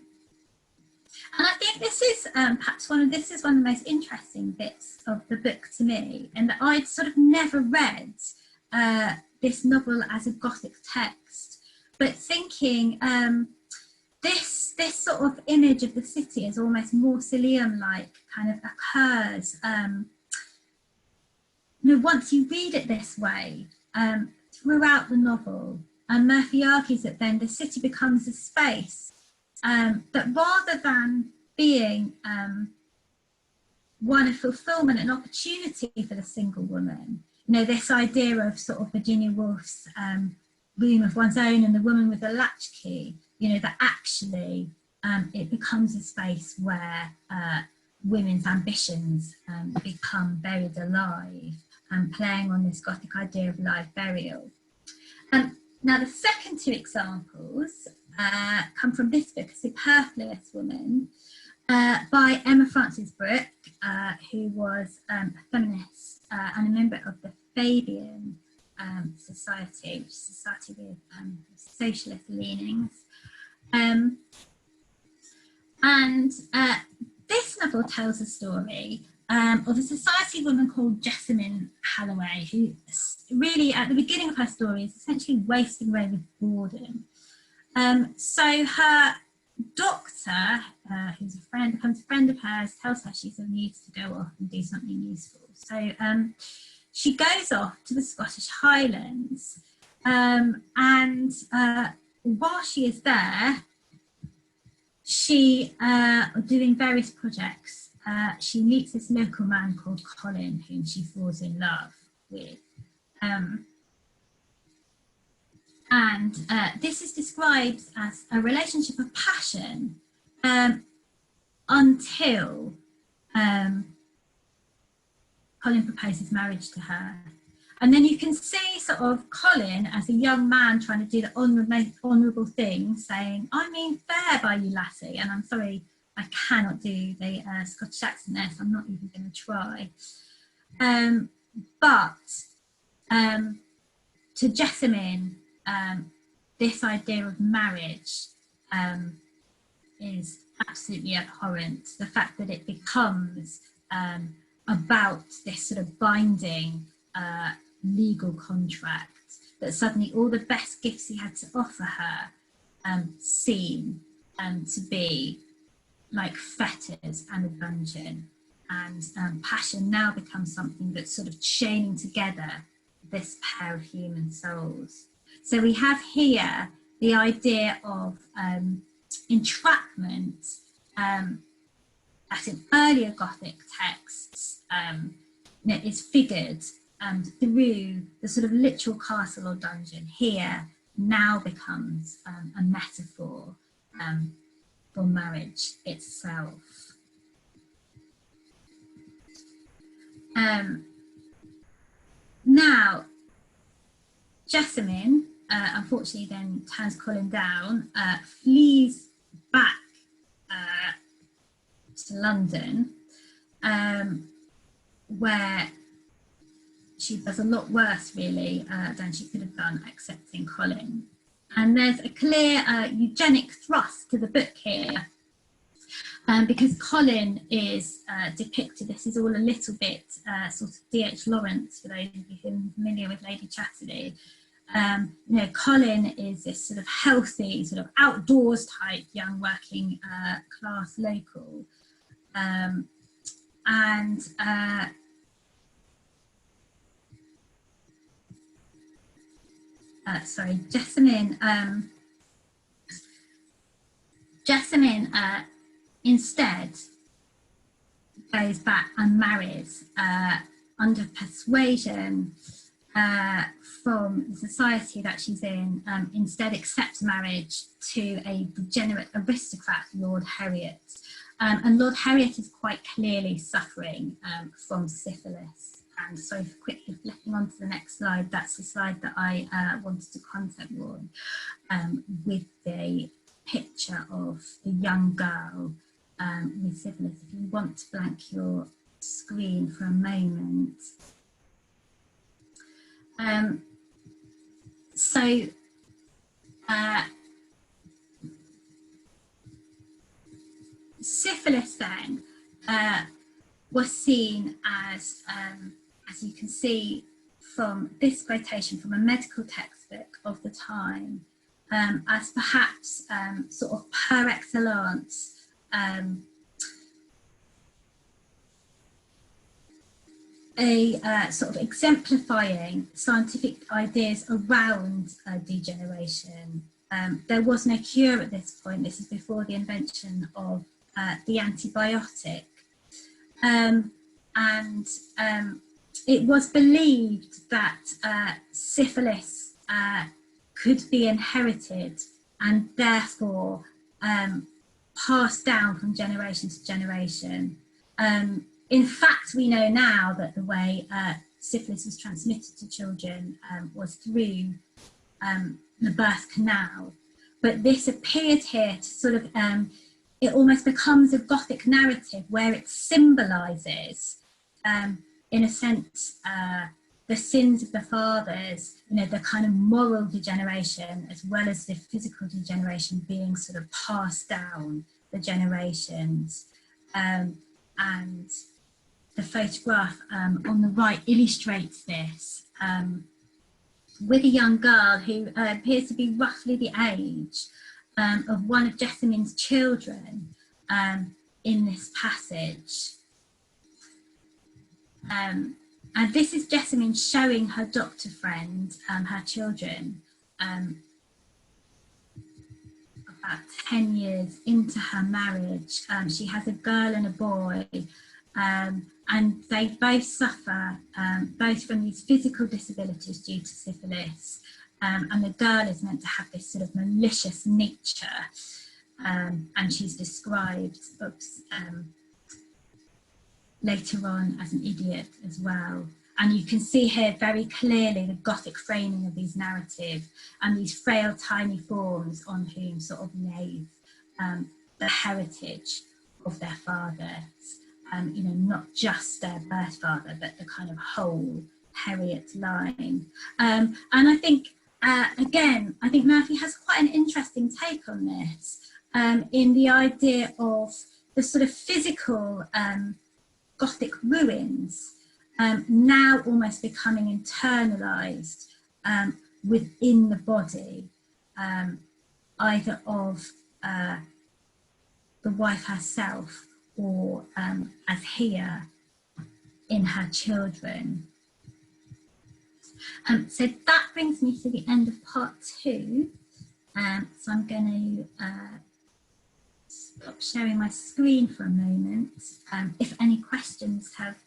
I think this is perhaps one of the most interesting bits of the book to me, and that I'd sort of never read this novel as a Gothic text, but thinking this sort of image of the city as almost mausoleum-like kind of occurs. Once you read it this way, throughout the novel, and Murphy argues that then the city becomes a space that, rather than being one of fulfillment and opportunity for the single woman, this idea of sort of Virginia Woolf's room of one's own and the woman with the latchkey, that actually it becomes a space where women's ambitions become buried alive, and playing on this Gothic idea of live burial. Now, the second two examples come from this book, A Superfluous Woman, by Emma Frances Brooke, who was a feminist and a member of the Fabian Society, which is a society with socialist leanings. This novel tells a story of a society woman called Jessamine Halloway, who really, at the beginning of her story, is essentially wasting away with boredom. So her doctor, who's becomes a friend of hers, tells her she sort of needs to go off and do something useful. So she goes off to the Scottish Highlands, and while she is there, she, doing various projects, she meets this local man called Colin, whom she falls in love with. This is described as a relationship of passion until Colin proposes marriage to her. And then you can see sort of Colin as a young man trying to do the honourable thing, saying, I mean fair by you, lassie. And I'm sorry, I cannot do the Scottish accent there, so I'm not even going to try. But to Jessamine, this idea of marriage is absolutely abhorrent. The fact that it becomes about this sort of binding legal contract, that suddenly all the best gifts he had to offer her seem to be like fetters and a dungeon, and passion now becomes something that's sort of chaining together this pair of human souls. So we have here the idea of entrapment that in earlier Gothic texts is figured through the sort of literal castle or dungeon. Here now becomes a metaphor for marriage itself. Now, Jessamine, unfortunately, then turns Colin down, flees back to London, where she does a lot worse, really, than she could have done accepting Colin. And there's a clear eugenic thrust to the book here, because Colin is depicted, this is all a little bit sort of D.H. Lawrence, for those of you who are familiar with Lady Chatterley. Colin is this sort of healthy, sort of outdoors type young working class local. Jessamine instead goes back and marries under persuasion from the society that she's in, instead accepts marriage to a degenerate aristocrat, Lord Heriot. And Lord Heriot is quite clearly suffering from syphilis. And so quickly flipping on to the next slide, that's the slide that I wanted to contact on, with the picture of the young girl with syphilis. If you want to blank your screen for a moment. Syphilis then was seen as you can see from this quotation from a medical textbook of the time, as perhaps sort of par excellence sort of exemplifying scientific ideas around degeneration. There was no cure at this point. This is before the invention of the antibiotic. And it was believed that syphilis could be inherited and therefore passed down from generation to generation. In fact, we know now that the way syphilis was transmitted to children was through the birth canal. But this appeared here to sort of, it almost becomes a Gothic narrative where it symbolises, in a sense, the sins of the fathers, you know, the kind of moral degeneration as well as the physical degeneration being sort of passed down the generations. And the photograph on the right illustrates this with a young girl who appears to be roughly the age of one of Jessamine's children in this passage. And this is Jessamine showing her doctor friend her children about 10 years into her marriage. She has a girl and a boy, and they both suffer both from these physical disabilities due to syphilis, and the girl is meant to have this sort of malicious nature, and she's described later on as an idiot as well. And you can see here very clearly the Gothic framing of these narratives and these frail, tiny forms on whom sort of lays the heritage of their fathers. You know, not just their birth father, but the kind of whole Heriot line. And I think, again, I think Murphy has quite an interesting take on this, in the idea of the sort of physical Gothic ruins now almost becoming internalised within the body, either of the wife herself or as here in her children. So that brings me to the end of part 2. So I'm going to stop sharing my screen for a moment. If any questions have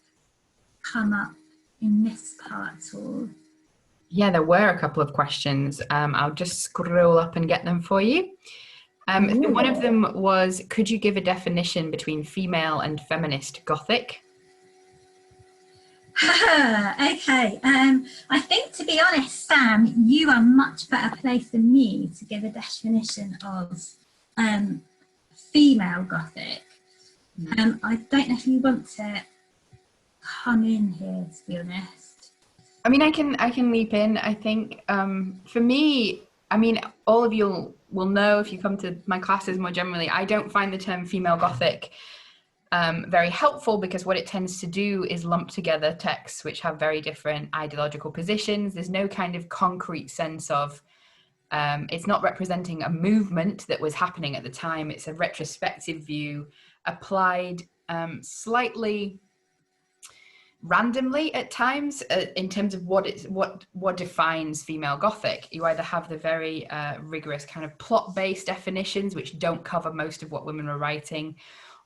come up in this part at all. Yeah, there were a couple of questions. I'll just scroll up and get them for you. So one of them was, could you give a definition between female and feminist Gothic? Okay, I think, to be honest, Sam, you are much better placed than me to give a definition of female Gothic. I don't know if you want to come in here, to be honest. I mean, I can leap in. I think for me, I mean, all of you will know if you come to my classes more generally, I don't find the term female Gothic very helpful, because what it tends to do is lump together texts which have very different ideological positions. There's no kind of concrete sense of, it's not representing a movement that was happening at the time. It's a retrospective view applied slightly randomly at times in terms of what defines female Gothic. You either have the very rigorous kind of plot-based definitions which don't cover most of what women were writing,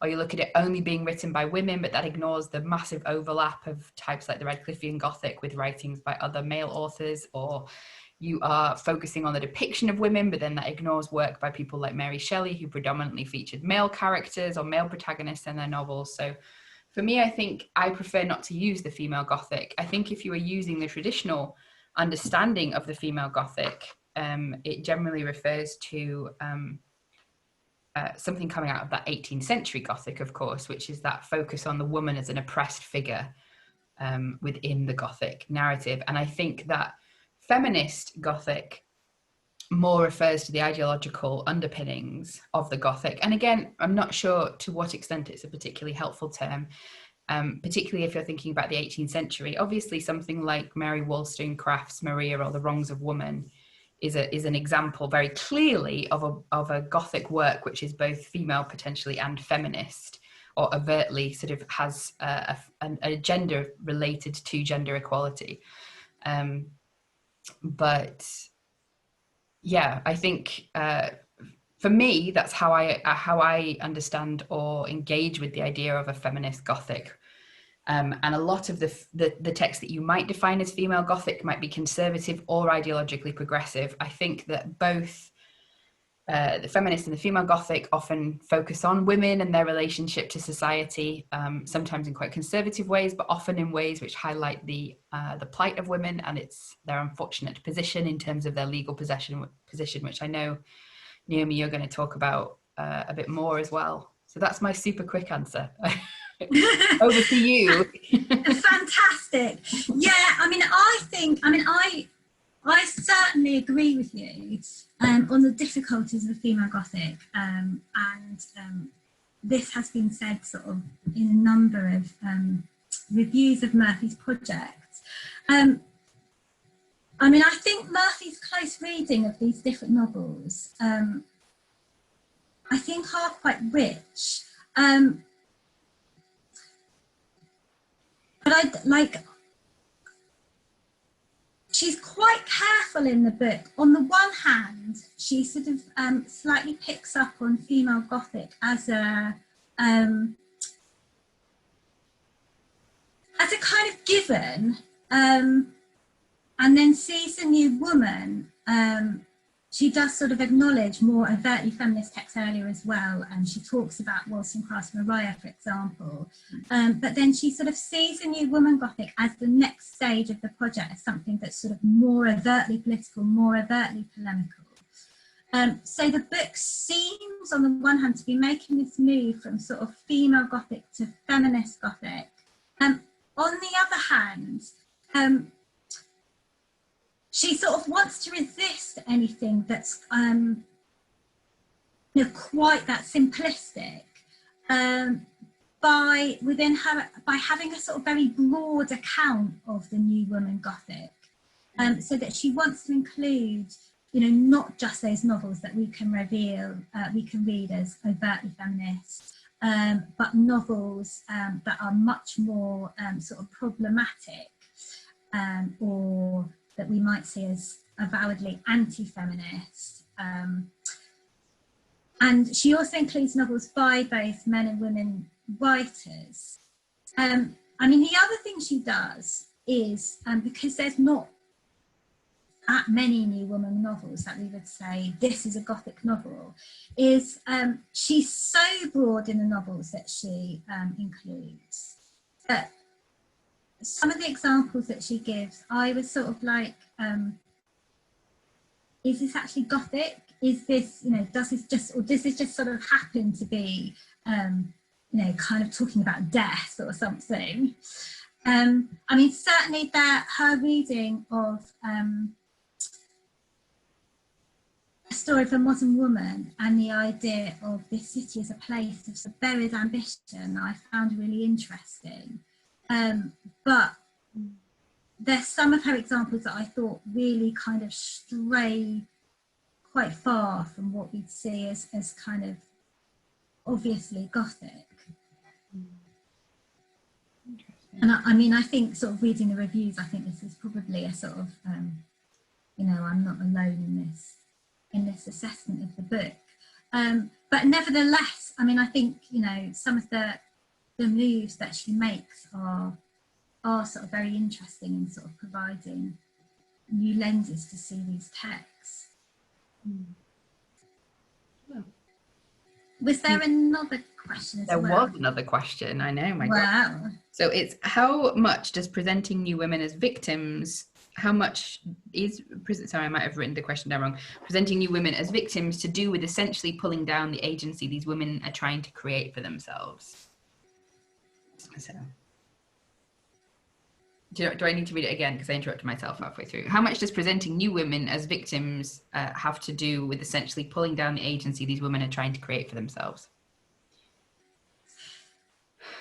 or you look at it only being written by women, but that ignores the massive overlap of types like the Radcliffean Gothic with writings by other male authors, or you are focusing on the depiction of women, but then that ignores work by people like Mary Shelley, who predominantly featured male characters or male protagonists in their novels. So for me, I think I prefer not to use the female Gothic. I think if you are using the traditional understanding of the female Gothic, it generally refers to something coming out of that 18th century Gothic, of course, which is that focus on the woman as an oppressed figure within the Gothic narrative. And I think that feminist Gothic more refers to the ideological underpinnings of the Gothic. And again, I'm not sure to what extent it's a particularly helpful term, particularly if you're thinking about the 18th century. Obviously, something like Mary Wollstonecraft's Maria or The Wrongs of Woman is an example very clearly of a Gothic work which is both female potentially and feminist, or overtly sort of has a gender related to gender equality. But yeah, I think for me, that's how I understand or engage with the idea of a feminist Gothic. And a lot of the text that you might define as female Gothic might be conservative or ideologically progressive. I think that both the feminist and the female Gothic often focus on women and their relationship to society, sometimes in quite conservative ways, but often in ways which highlight the plight of women and their unfortunate position in terms of their legal position, which I know, Naomi, you're going to talk about a bit more as well. So that's my super quick answer. Over to you. Fantastic. Yeah, I certainly agree with you on the difficulties of female Gothic, and this has been said sort of in a number of reviews of Murphy's project. I think Murphy's close reading of these different novels, I think are quite rich. But she's quite careful in the book. On the one hand, she sort of slightly picks up on female Gothic as a kind of given, and then sees a new woman. She does sort of acknowledge more overtly feminist texts earlier as well, and she talks about Wollstonecraft Maria, for example. But then she sort of sees a new Woman Gothic as the next stage of the project, as something that's sort of more overtly political, more overtly polemical. So the book seems, on the one hand, to be making this move from sort of female Gothic to feminist Gothic. On the other hand, she sort of wants to resist anything that's quite that simplistic, by having a sort of very broad account of the new Woman Gothic, so that she wants to include, not just those novels that we can read as overtly feminist, but novels that are much more sort of problematic, or that we might see as avowedly anti-feminist. And she also includes novels by both men and women writers. The other thing she does is, because there's not that many new woman novels that we would say this is a Gothic novel, is she's so broad in the novels that she includes that some of the examples that she gives, I was sort of like, is this actually Gothic? Is this, does this just sort of happen to be, kind of talking about death or something? Certainly her reading of A Story of a Modern Woman and the idea of this city as a place of buried ambition, I found really interesting. But there's some of her examples that I thought really kind of stray quite far from what we'd see as kind of obviously Gothic. And I think sort of reading the reviews, I think this is probably a sort of, I'm not alone in this assessment of the book. But nevertheless, I think, some of the moves that she makes are sort of very interesting in sort of providing new lenses to see these texts. Well, was there another question as well? There was another question, I know, my wow. God. So it's, how much does presenting new women as victims, how much is, sorry, I might have written the question down wrong, presenting new women as victims to do with essentially pulling down the agency these women are trying to create for themselves? So, do I need to read it again because I interrupted myself halfway through? How much does presenting new women as victims have to do with essentially pulling down the agency these women are trying to create for themselves?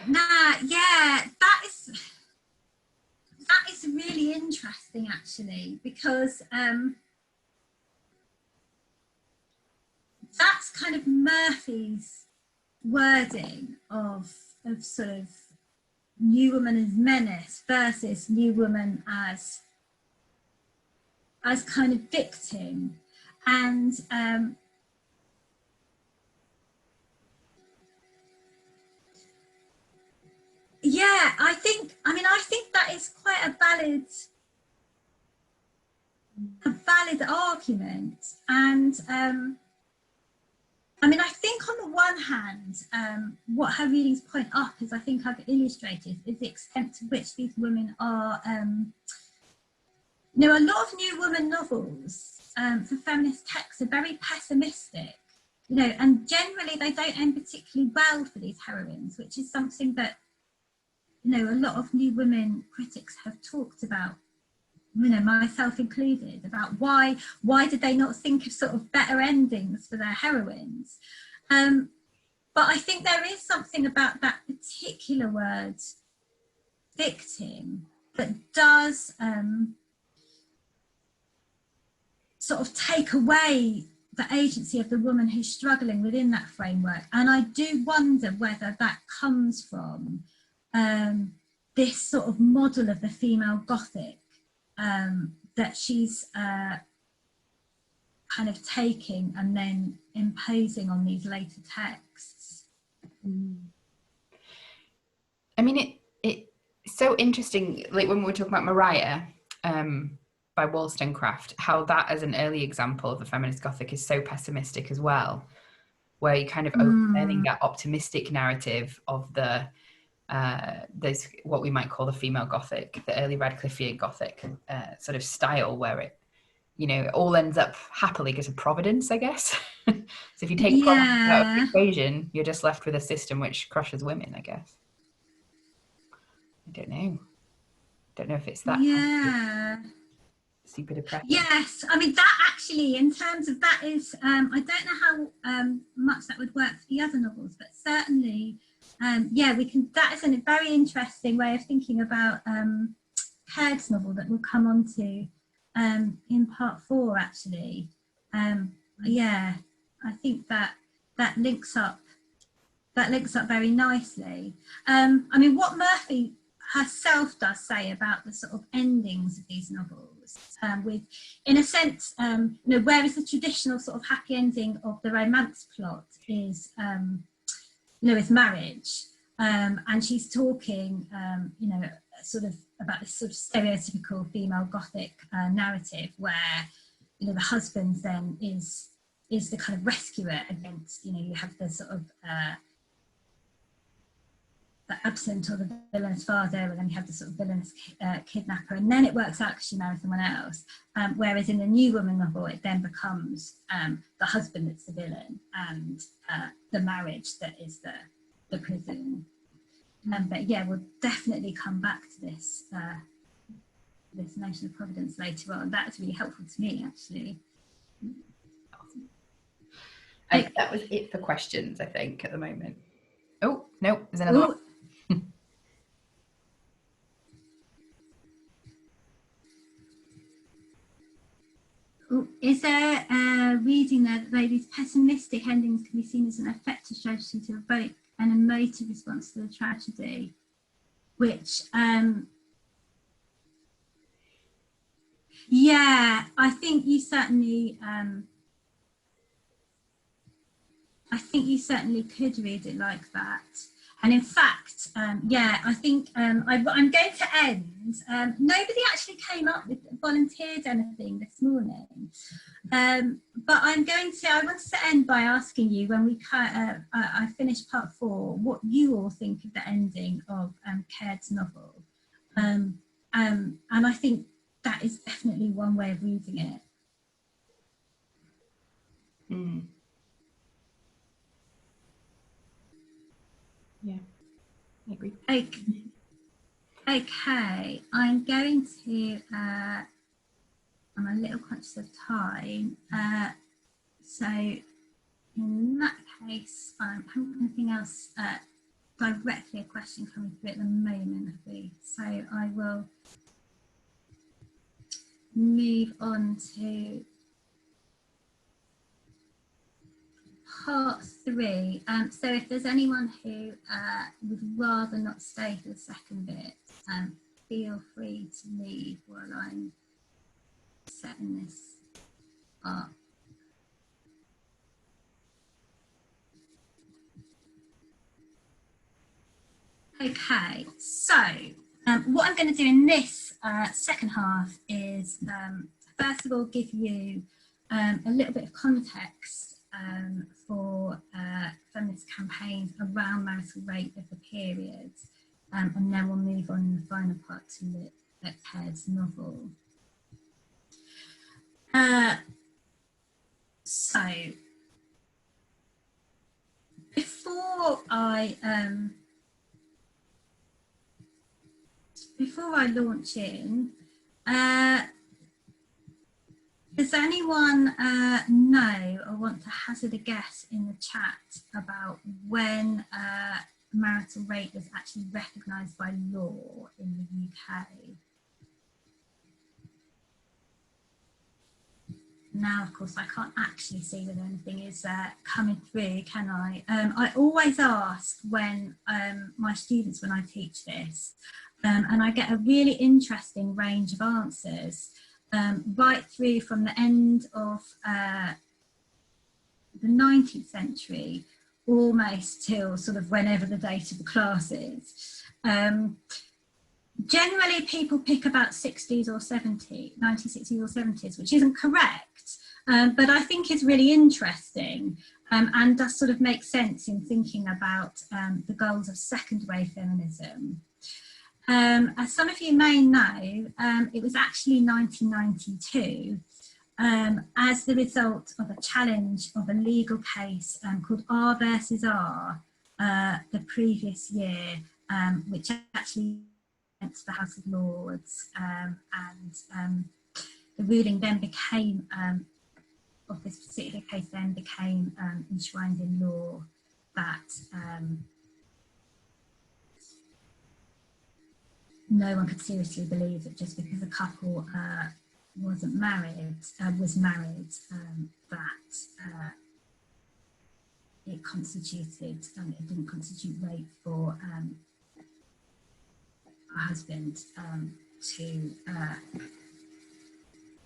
Yeah, that is really interesting actually, because that's kind of Murphy's wording of sort of new woman as menace versus new woman as kind of victim. And yeah, I think that is quite a valid argument. And I mean, I think on the one hand, what her readings point up, as I think I've illustrated, is the extent to which these women are, you know, a lot of new woman novels for feminist texts are very pessimistic, you know, and generally they don't end particularly well for these heroines, which is something that, you know, a lot of new women critics have talked about, you know, myself included, about why did they not think of sort of better endings for their heroines. But I think there is something about that particular word, victim, that does sort of take away the agency of the woman who's struggling within that framework. And I do wonder whether that comes from this sort of model of the female Gothic that she's kind of taking and then imposing on these later texts. I mean, it's so interesting, like when we were talking about Mariah by Wollstonecraft, how that as an early example of the feminist Gothic is so pessimistic as well, where you're kind of overturning that optimistic narrative of the there's what we might call the female Gothic, the early Radcliffean Gothic sort of style, where it, you know, it all ends up happily because of Providence, I guess. So if you take Providence out of the equation, you're just left with a system which crushes women, I guess. I don't know if it's that kind of super depressing. Yes, I mean, that actually, in terms of that, is I don't know how much that would work for the other novels, but certainly yeah, we can. That is a very interesting way of thinking about Caird's novel that we'll come on to in part 4, actually. Yeah, I think that links up very nicely. I mean, what Murphy herself does say about the sort of endings of these novels, with, in a sense, you know, whereas the traditional sort of happy ending of the romance plot is, you know, is marriage, and she's talking, you know, sort of about this sort of stereotypical female Gothic narrative where, you know, the husband then is the kind of rescuer against, you know, you have the sort of the absent or the villainous father, and then you have the sort of villainous kidnapper, and then it works out because she marries someone else. Whereas in the New Woman novel, it then becomes the husband that's the villain, and the marriage that is the prison. But yeah, we'll definitely come back to this this notion of Providence later on. That's really helpful to me, actually. Awesome. I think that was it for questions, I think, at the moment. Oh, no, there's another one. Is there a reading there that these pessimistic endings can be seen as an effective strategy to evoke an emotive response to the tragedy? Which, yeah, I think you certainly could read it like that. And in fact, yeah, I think I'm going to end. Nobody actually volunteered anything this morning. But I wanted to end by asking you, when I finish part 4, what you all think of the ending of Caird's novel. And I think that is definitely one way of reading it. Yeah, I agree. Okay, I'm going to, I'm a little conscious of time, so in that case, I haven't got anything else directly a question coming through at the moment, have we? So I will move on to part 3. So if there's anyone who would rather not stay for the second bit, feel free to leave while I'm setting this up. Okay, so what I'm going to do in this second half is first of all give you a little bit of context for feminist campaigns around marital rape of the period, and then we'll move on in the final part to look at Caird's novel. So before I launch in, does anyone know or want to hazard a guess in the chat about when marital rape was actually recognised by law in the UK? Now, of course, I can't actually see that anything is coming through, can I? I always ask when my students, when I teach this, and I get a really interesting range of answers, right through from the end of the 19th century, almost till sort of whenever the date of the class is. Generally, people pick about 60s or 70s, 1960s or 70s, which isn't correct, but I think is really interesting and does sort of make sense in thinking about the goals of second wave feminism. As some of you may know, it was actually 1992 as the result of a challenge of a legal case called R versus R the previous year, which actually went to the House of Lords, and the ruling then became, of this particular case then became enshrined in law that no one could seriously believe that just because a couple was married, that it constituted, it didn't constitute rape for a husband to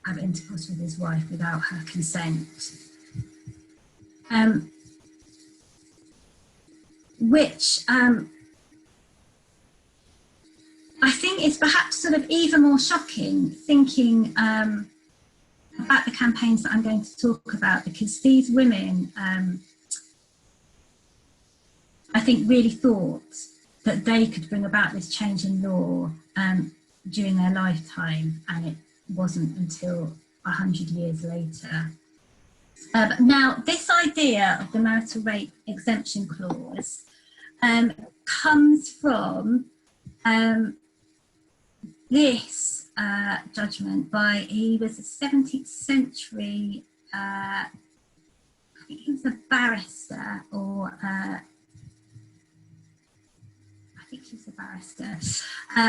have intercourse with his wife without her consent. Which I think is perhaps sort of even more shocking, thinking about the campaigns that I'm going to talk about, because these women, I think, really thought that they could bring about this change in law during their lifetime, and it wasn't until 100 years later. But now, this idea of the marital rape exemption clause comes from this judgment by, he was a 17th century, I think he was a barrister, or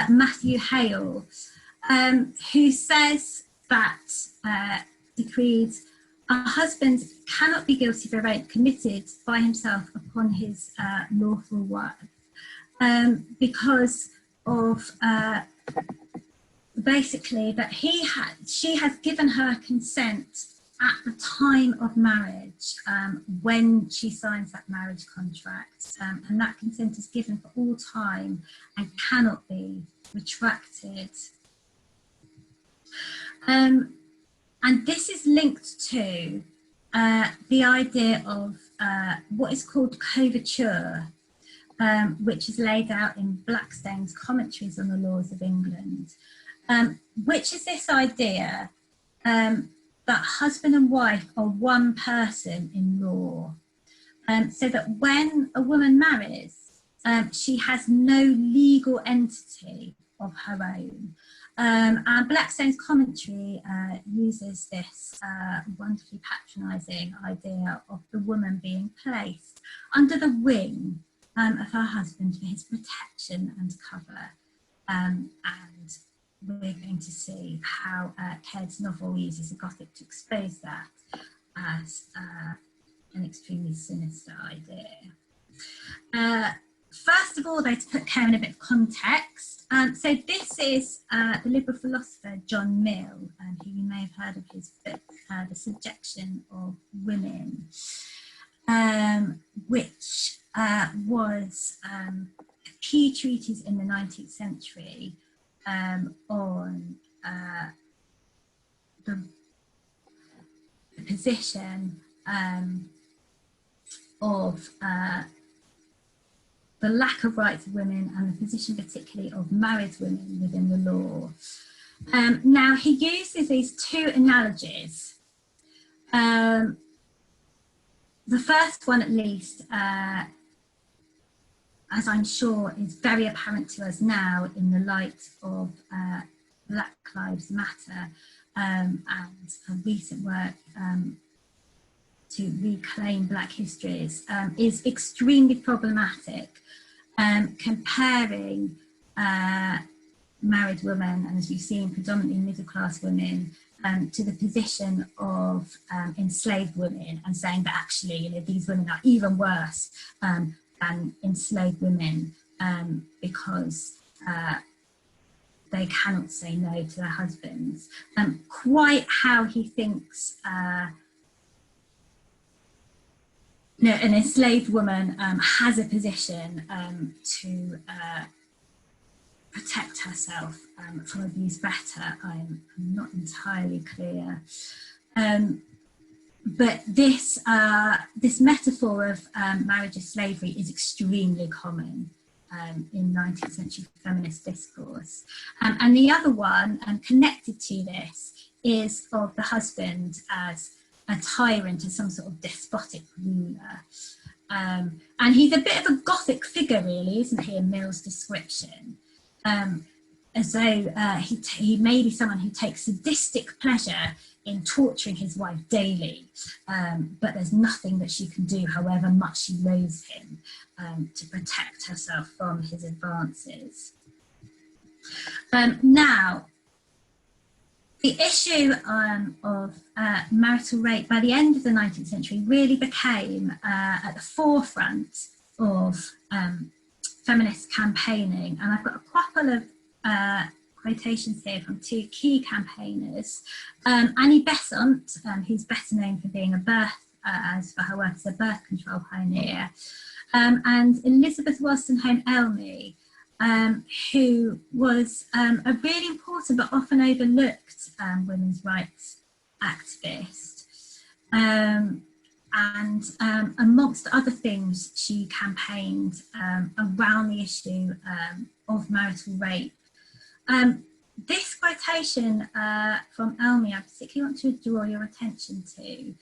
Matthew Hale, who says that, decreed, a husband cannot be guilty of a rape committed by himself upon his lawful wife, because of basically that she has given her consent at the time of marriage, when she signs that marriage contract, and that consent is given for all time and cannot be retracted. And this is linked to the idea of what is called coverture, which is laid out in Blackstone's Commentaries on the Laws of England, which is this idea that husband and wife are one person in law, so that when a woman marries, she has no legal entity of her own. And Blackstone's commentary uses this wonderfully patronising idea of the woman being placed under the wing of her husband for his protection and cover. And we're going to see how Caird's novel uses the Gothic to expose that as an extremely sinister idea. First of all, though, to put Care in a bit of context, so this is the liberal philosopher John Mill, who you may have heard of his book, The Subjection of Women, which was a key treatise in the 19th century on the position of the lack of rights of women and the position particularly of married women within the law. Now, he uses these two analogies. The first one, at least, as I'm sure is very apparent to us now in the light of Black Lives Matter and a recent work to reclaim Black histories, is extremely problematic, comparing married women, and as we've seen, predominantly middle-class women, to the position of enslaved women, and saying that actually, you know, these women are even worse than enslaved women because they cannot say no to their husbands. Quite how he thinks an enslaved woman has a position to protect herself from abuse better, I'm not entirely clear. But this metaphor of marriage as slavery is extremely common in 19th century feminist discourse. And the other one connected to this is of the husband as a tyrant, as some sort of despotic ruler. And he's a bit of a Gothic figure, really, isn't he, in Mill's description? As though he may be someone who takes sadistic pleasure in torturing his wife daily, but there's nothing that she can do, however much she loathes him, to protect herself from his advances. Now, the issue of marital rape by the end of the 19th century really became at the forefront of feminist campaigning, and I've got a couple of quotations here from two key campaigners. Annie Besant, who's better known for being as for her work as a birth control pioneer, and Elizabeth Wolstenholme Elmy, who was a really important but often overlooked women's rights activist. And amongst other things, she campaigned around the issue of marital rape. This quotation from Elmy, I particularly want to draw your attention to.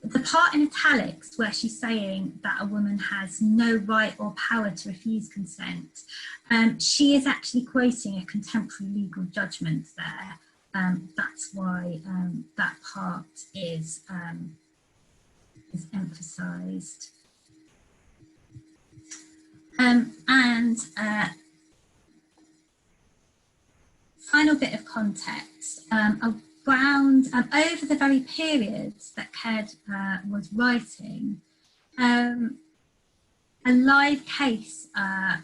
The part in italics where she's saying that a woman has no right or power to refuse consent, she is actually quoting a contemporary legal judgment there. That's why that part is emphasised. Final bit of context. Around over the very period that Caird was writing, a live case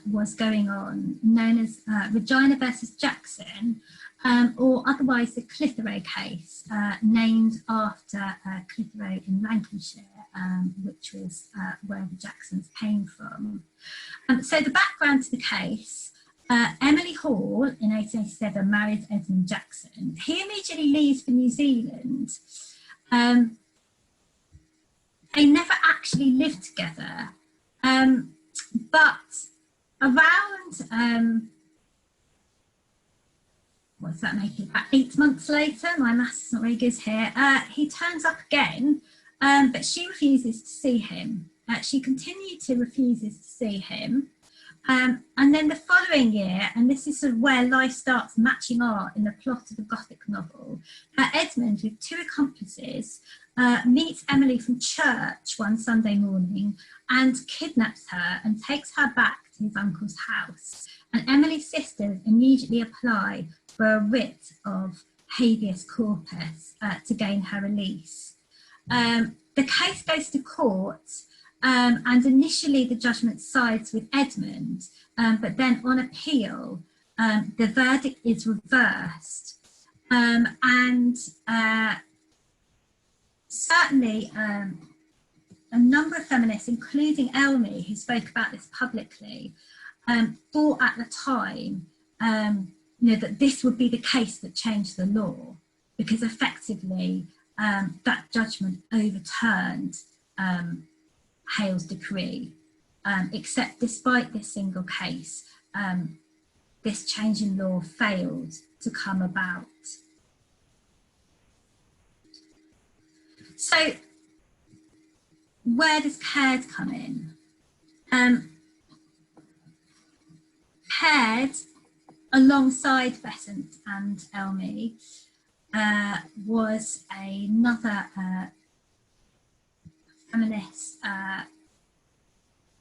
was going on known as Regina versus Jackson, or otherwise the Clitheroe case, named after Clitheroe in Lancashire, which was where the Jacksons came from. So the background to the case: Emily Hall in 1887 married Edmund Jackson. He immediately leaves for New Zealand. They never actually lived together, but around what's that make it? About 8 months later, my maths is not very good here, he turns up again, but she refuses to see him. She continued to refuse to see him. And then the following year, and this is sort of where life starts matching art in the plot of a Gothic novel, Edmund, with two accomplices, meets Emily from church one Sunday morning and kidnaps her and takes her back to his uncle's house. And Emily's sisters immediately apply for a writ of habeas corpus to gain her release. The case goes to court, and initially the judgment sides with Edmund, but then on appeal, the verdict is reversed. And certainly a number of feminists, including Elmi, who spoke about this publicly, thought at the time that this would be the case that changed the law, because effectively that judgment overturned Hale's decree, except despite this single case, this change in law failed to come about. So where does Caird come in? Caird, alongside Besant and Elmi, was another feminist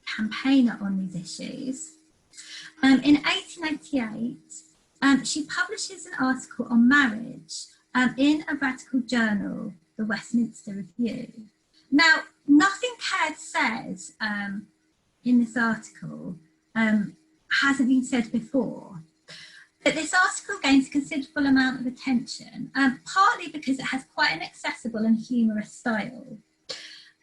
campaigner on these issues. In 1888, she publishes an article on marriage in a radical journal, the Westminster Review. Now, nothing Caird says in this article hasn't been said before. But this article gains a considerable amount of attention, partly because it has quite an accessible and humorous style.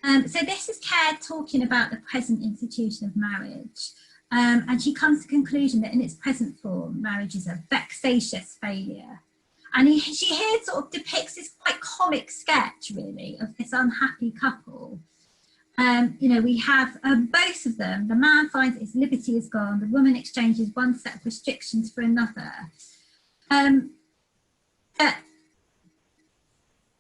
So this is Caird talking about the present institution of marriage, and she comes to the conclusion that in its present form, marriage is a vexatious failure. And she here sort of depicts this quite comic sketch, really, of this unhappy couple. We have both of them. The man finds his liberty is gone. The woman exchanges one set of restrictions for another.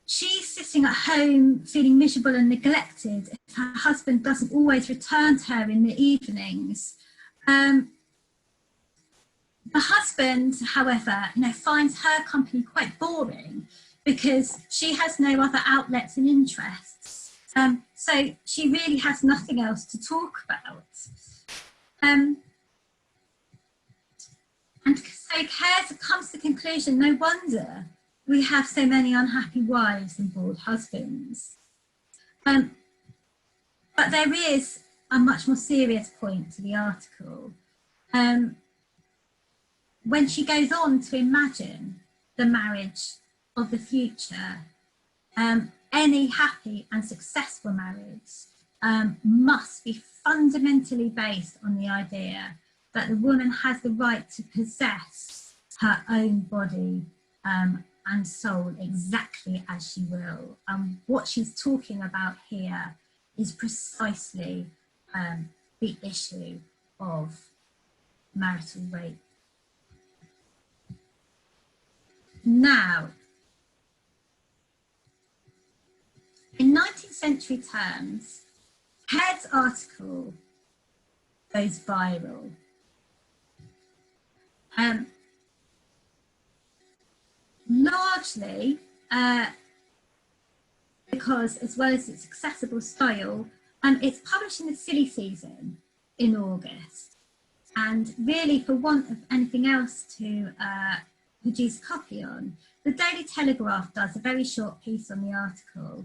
She's sitting at home feeling miserable and neglected if her husband doesn't always return to her in the evenings. The husband, however, finds her company quite boring because she has no other outlets and interests. So she really has nothing else to talk about. And so Caird comes to the conclusion, no wonder we have so many unhappy wives and bored husbands. But there is a much more serious point to the article. When she goes on to imagine the marriage of the future, any happy and successful marriage must be fundamentally based on the idea that the woman has the right to possess her own body and soul exactly as she will. What she's talking about here is precisely the issue of marital rape. Now, in 19th century terms, Caird's article goes viral. Largely because, as well as its accessible style, it's published in the silly season in August. And really, for want of anything else to produce a copy on, the Daily Telegraph does a very short piece on the article.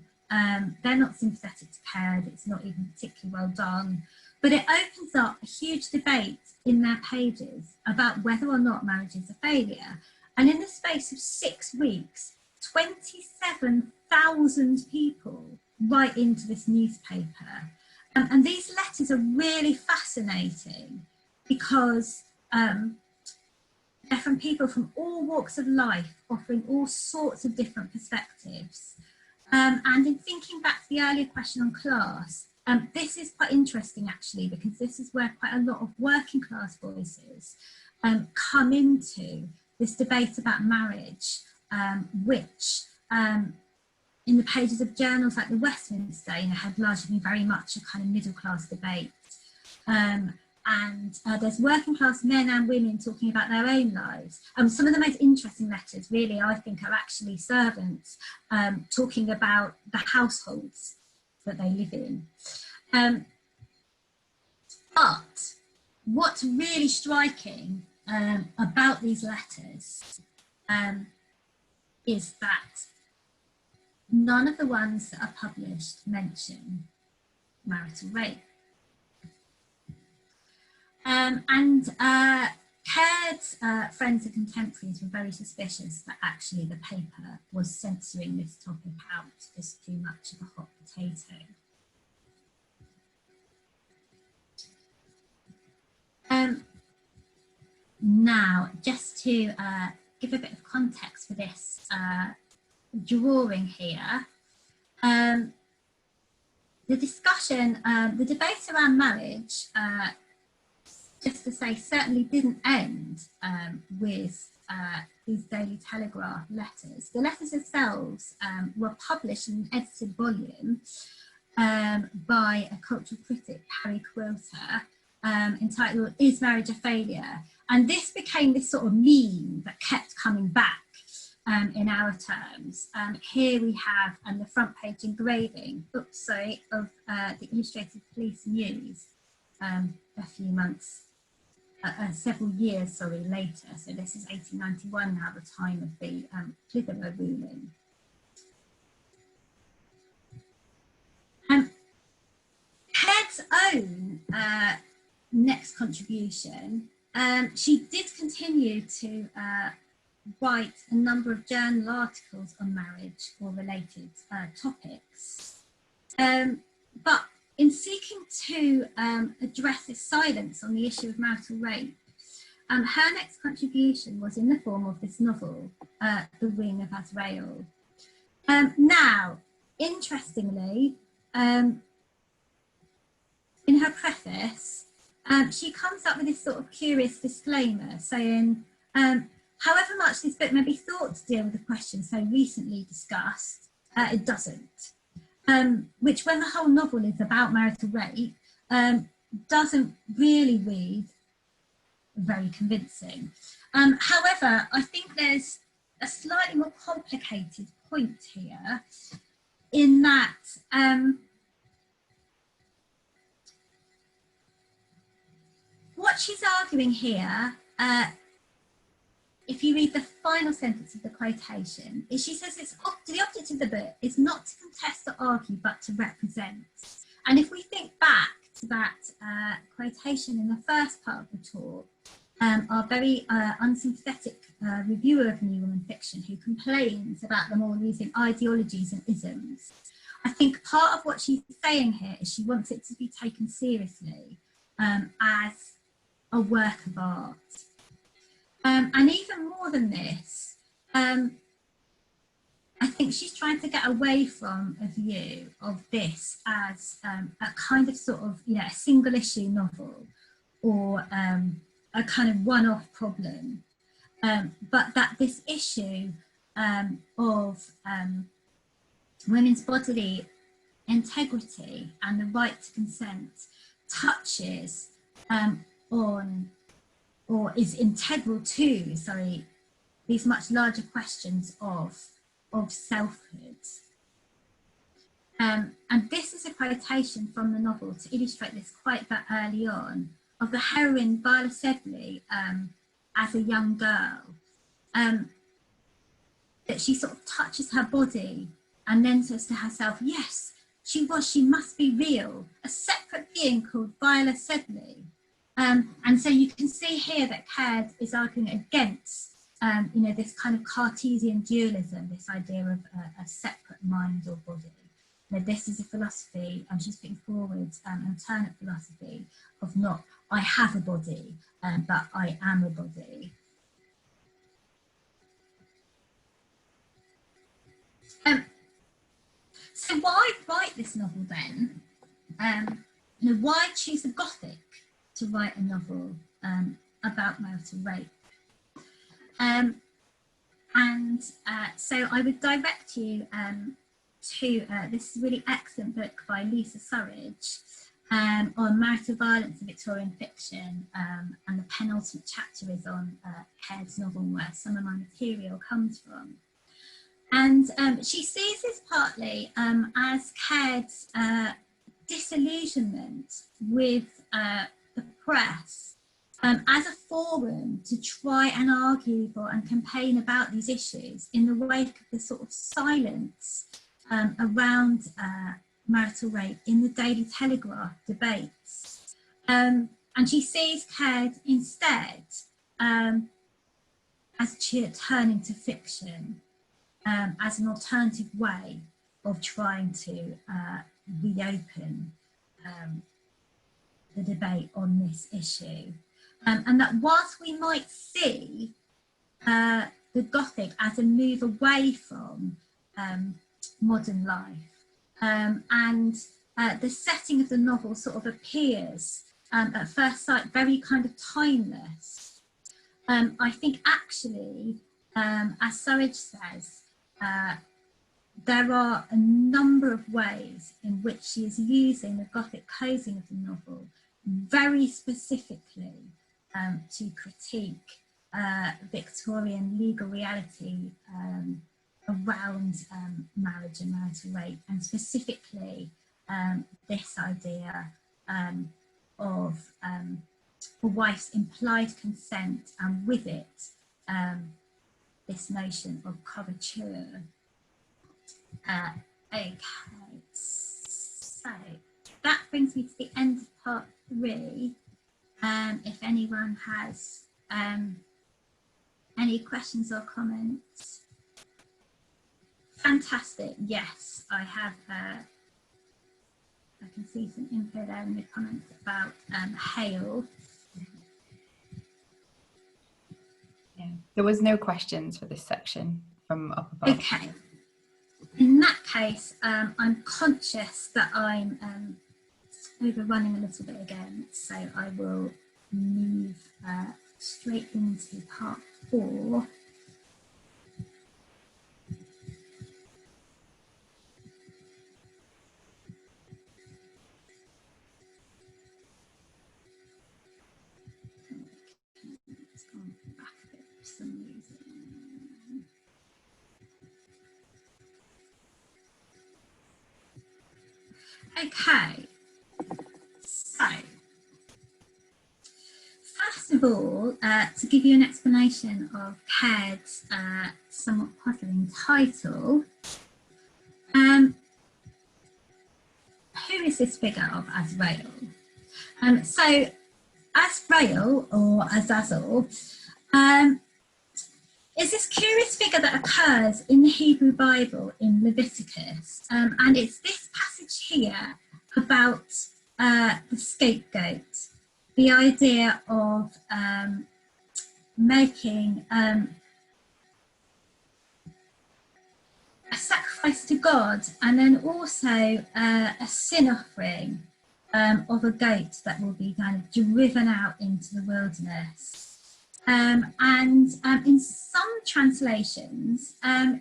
They're not sympathetic to Caird, it's not even particularly well done, but it opens up a huge debate in their pages about whether or not marriage is a failure. And in the space of 6 weeks, 27,000 people write into this newspaper. And these letters are really fascinating because they're from people from all walks of life, offering all sorts of different perspectives. And in thinking back to the earlier question on class, this is quite interesting actually, because this is where quite a lot of working class voices come into this debate about marriage, which in the pages of journals like the Westminster, had largely been very much a kind of middle class debate. And there's working class men and women talking about their own lives. Some of the most interesting letters, really, I think, are actually servants talking about the households that they live in. But what's really striking about these letters is that none of the ones that are published mention marital rape. Caird's friends and contemporaries were very suspicious that actually the paper was censoring this topic out as too much of a hot potato. Now, just to give a bit of context for this drawing here, the discussion, the debate around marriage, just to say, certainly didn't end with these Daily Telegraph letters. The letters themselves were published in an edited volume by a cultural critic, Harry Quilter, entitled "Is Marriage a Failure?" And this became this sort of meme that kept coming back in our terms. Here we have the front page engraving, of the Illustrated Police News a few months, several years, later. So this is 1891 now, the time of the Clitheroe ruling. Caird's own next contribution, she did continue to write a number of journal articles on marriage or related topics. But in seeking to address this silence on the issue of marital rape, her next contribution was in the form of this novel, The Wing of Azrael. Now, interestingly, in her preface, she comes up with this sort of curious disclaimer saying, however much this book may be thought to deal with the question so recently discussed, it doesn't. Which, when the whole novel is about marital rape, doesn't really read very convincing. However, I think there's a slightly more complicated point here in that what she's arguing here, if you read the final sentence of the quotation, is she says the object of the book is not to contest or argue, but to represent. And if we think back to that quotation in the first part of the talk, our very unsympathetic reviewer of New Woman fiction who complains about them all using ideologies and isms, I think part of what she's saying here is she wants it to be taken seriously as a work of art. And even more than this, I think she's trying to get away from a view of this as a kind of sort of, a single issue novel or a kind of one-off problem, but that this issue of women's bodily integrity and the right to consent touches on, or is integral to, these much larger questions of selfhood. And this is a quotation from the novel to illustrate this quite that early on, of the heroine Viola Sedley as a young girl, that she sort of touches her body and then says to herself, yes, she must be real, a separate being called Viola Sedley. And so you can see here that Caird is arguing against, this kind of Cartesian dualism, this idea of a separate mind or body. This is a philosophy, and she's putting forward an alternate philosophy of not, I have a body, but I am a body. So why write this novel then? Why choose the Gothic to write a novel about marital rape? So I would direct you to this really excellent book by Lisa Surridge on marital violence in Victorian fiction, and the penultimate chapter is on Caird's novel, where some of my material comes from. And she sees this partly as Caird's disillusionment with the press as a forum to try and argue for and campaign about these issues in the wake of the sort of silence around marital rape in the Daily Telegraph debates. And she sees Caird instead as turning to fiction, as an alternative way of trying to reopen the debate on this issue. And that whilst we might see the Gothic as a move away from modern life, and the setting of the novel sort of appears at first sight very kind of timeless, I think actually, as Surridge says, there are a number of ways in which she is using the Gothic closing of the novel very specifically to critique Victorian legal reality around marriage and marital rape, and specifically this idea of a wife's implied consent, and with it this notion of coverture. Okay, so that brings me to the end of part 3. If anyone has any questions or comments. Fantastic, yes, I have, I can see some info there in the comments about hail. Yeah, there was no questions for this section from up above. Okay, in that case, I'm conscious that I'm overrunning a little bit again, so I will move straight into part 4. It's gone back a bit for some reason. Okay, so first of all, to give you an explanation of Caird's somewhat puzzling title, who is this figure of Azrael? So Azrael, or Azazel, is this curious figure that occurs in the Hebrew Bible in Leviticus, and it's this passage here about the scapegoat, the idea of making a sacrifice to God, and then also a sin offering of a goat that will be kind of driven out into the wilderness. And in some translations,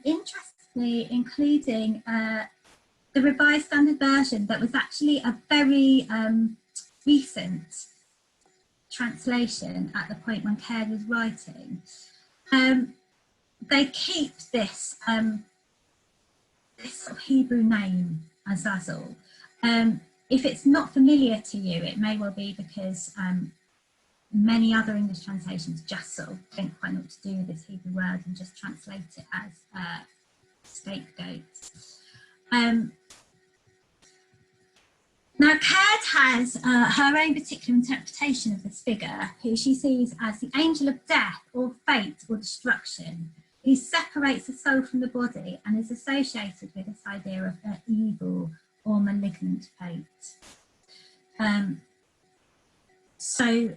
interestingly, including the Revised Standard Version, that was actually a very recent translation at the point when Caird was writing, they keep this, this sort of Hebrew name, Azazel. If it's not familiar to you, it may well be because many other English translations just sort of don't quite know what to do with this Hebrew word and just translate it as scapegoat. Now, Caird has her own particular interpretation of this figure, who she sees as the angel of death or fate or destruction, who separates the soul from the body and is associated with this idea of evil or malignant fate. So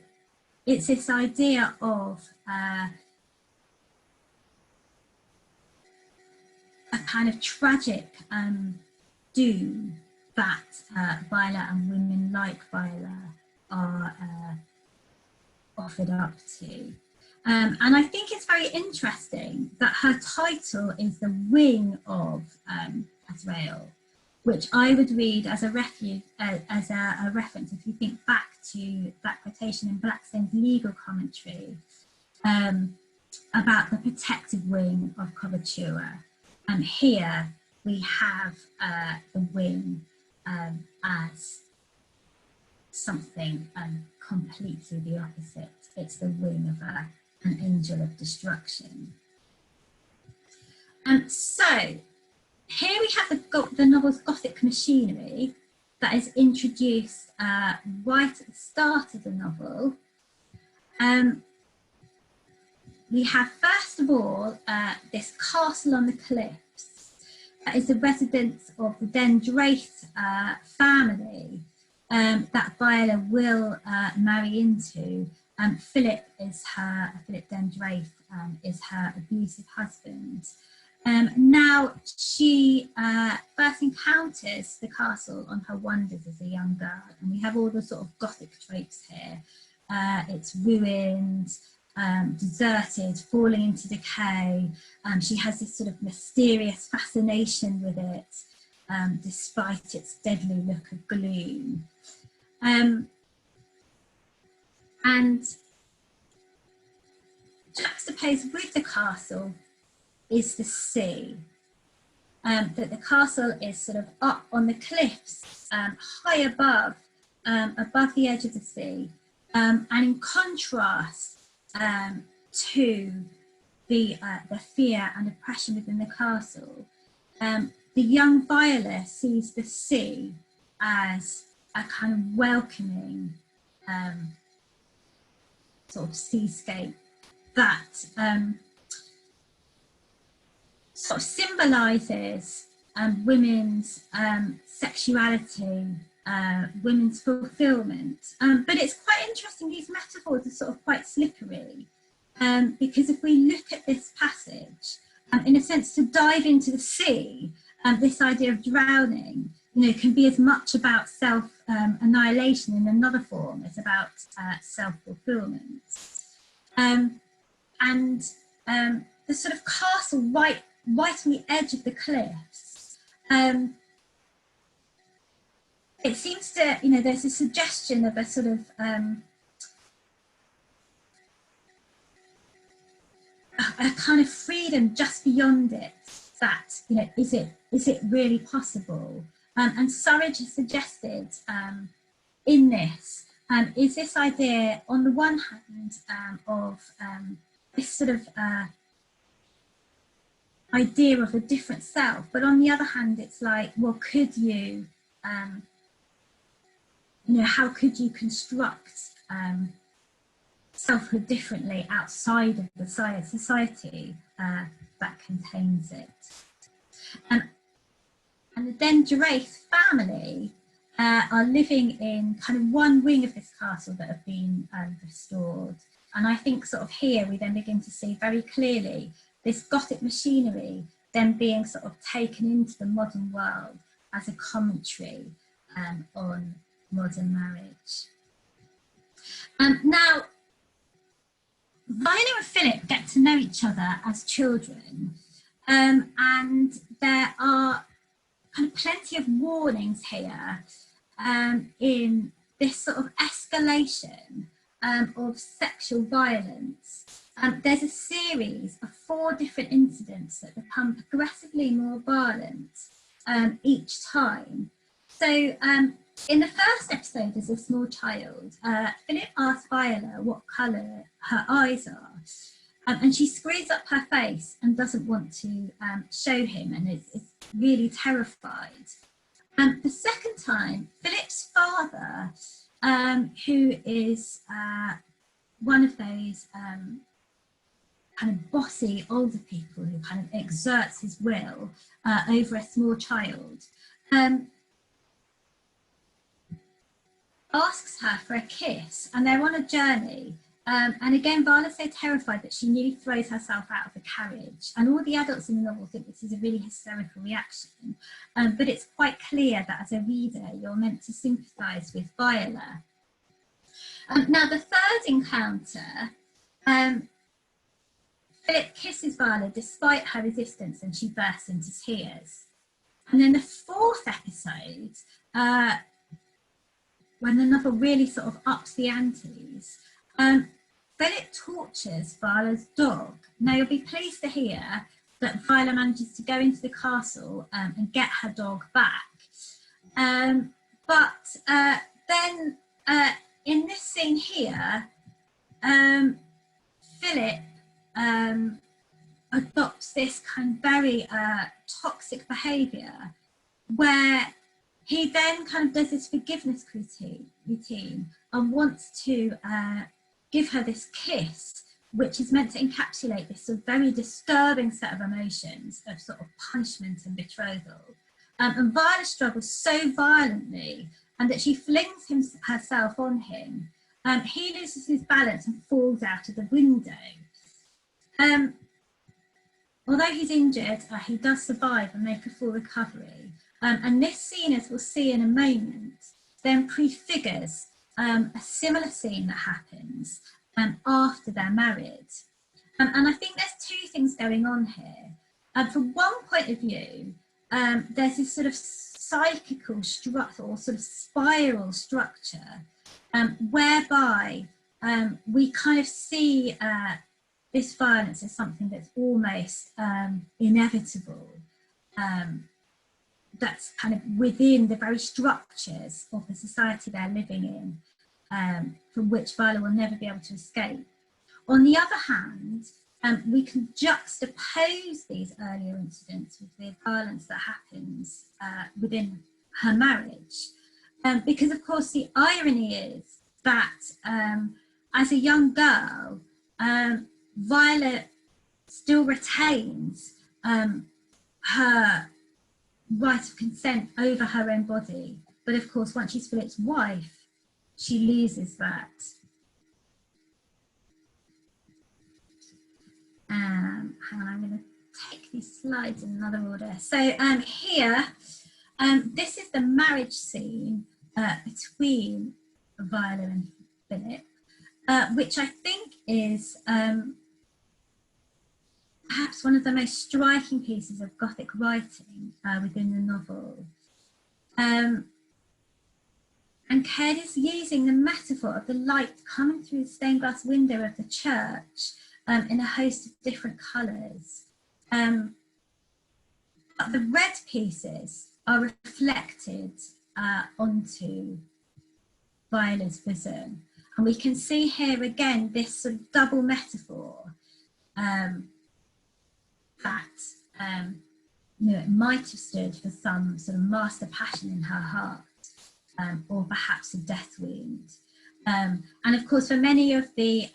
it's this idea of a kind of tragic doom that Viola and women like Viola are offered up to. And I think it's very interesting that her title is The Wing of Azrael, which I would read as a reference if you think back to that quotation in Blackstone's legal commentary about the protective wing of coverture. And here we have the wing as something completely the opposite. It's the wing of an angel of destruction. And so here we have the novel's Gothic machinery that is introduced right at the start of the novel. We have, first of all, this castle on the cliffs. That is the residence of the Dendraith family that Viola will marry into. Philip Dendraith is her abusive husband. Now she first encounters the castle on her wanders as a young girl, and we have all the sort of Gothic tropes here. It's ruined, deserted, falling into decay. She has this sort of mysterious fascination with it, despite its deadly look of gloom. And juxtaposed with the castle is the sea. That the castle is sort of up on the cliffs, high above the edge of the sea, and in contrast to the fear and oppression within the castle, the young Viola sees the sea as a kind of welcoming sort of seascape that sort of symbolises women's sexuality, women's fulfilment. But it's quite interesting, these metaphors are sort of quite slippery, because if we look at this passage, in a sense, to dive into the sea, this idea of drowning, can be as much about self-annihilation in another form as about self-fulfilment. And the sort of castle right on the edge of the cliffs, it seems to, there's a suggestion of a sort of a kind of freedom just beyond it. That, is it really possible? And Surridge has suggested in this is this idea, on the one hand, of this sort of idea of a different self, but on the other hand, it's like, well, could you, how could you construct selfhood differently outside of the society that contains it? And the Dendraith family are living in kind of one wing of this castle that have been restored. And I think sort of here we then begin to see very clearly this Gothic machinery then being sort of taken into the modern world as a commentary on modern marriage. Now, Viola and Philip get to know each other as children, and there are kind of plenty of warnings here in this sort of escalation of sexual violence. There's a series of 4 different incidents that become progressively more violent each time. So in the first episode, as a small child, Philip asks Viola what colour her eyes are, and she screws up her face and doesn't want to show him, and is really terrified. The second time, Philip's father, who is one of those kind of bossy older people who kind of exerts his will over a small child, asks her for a kiss, and they're on a journey. And again, Viola's so terrified that she nearly throws herself out of the carriage. And all the adults in the novel think this is a really hysterical reaction. But it's quite clear that as a reader, you're meant to sympathise with Viola. Now, the third encounter, Philip kisses Viola despite her resistance, and she bursts into tears. And then the fourth episode, when the novel really sort of ups the antes, Philip tortures Viola's dog. Now, you'll be pleased to hear that Viola manages to go into the castle and get her dog back. But then in this scene here, Philip adopts this kind of very toxic behaviour, where he then kind of does this forgiveness routine and wants to give her this kiss, which is meant to encapsulate this sort of very disturbing set of emotions of sort of punishment and betrothal. And Viola struggles so violently, and that she flings herself on him. He loses his balance and falls out of the window. Although he's injured, he does survive and make a full recovery. And this scene, as we'll see in a moment, then prefigures a similar scene that happens after they're married. And I think there's two things going on here. From one point of view, there's this sort of cyclical structure or sort of spiral structure whereby we kind of see this violence as something that's almost inevitable, that's kind of within the very structures of the society they're living in, from which Viola will never be able to escape. On the other hand, we can juxtapose these earlier incidents with the violence that happens within her marriage. Because of course the irony is that as a young girl, Viola still retains her right of consent over her own body. But of course, once she's Philip's wife, she loses that. Hang on, I'm going to take these slides in another order. So here, this is the marriage scene between Viola and Philip, which I think is perhaps one of the most striking pieces of Gothic writing within the novel. And Caird is using the metaphor of the light coming through the stained glass window of the church in a host of different colours. But the red pieces are reflected onto Viola's bosom. And we can see here again this sort of double metaphor that it might have stood for some sort of master passion in her heart, or perhaps a death wound. And of course, for many of the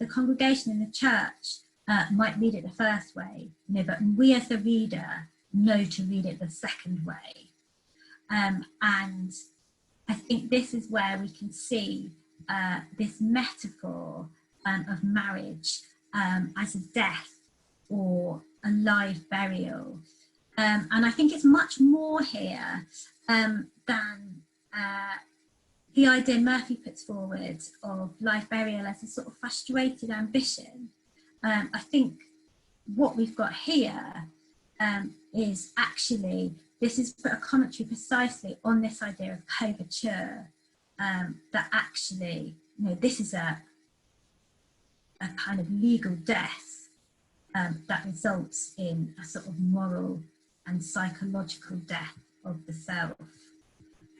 congregation in the church might read it the first way, but we as the reader know to read it the second way. And I think this is where we can see this metaphor of marriage as a death or a live burial. And I think it's much more here than the idea Murphy puts forward of live burial as a sort of frustrated ambition. I think what we've got here is actually, this is a commentary precisely on this idea of coverture, that actually, this is a kind of legal death that results in a sort of moral and psychological death of the self.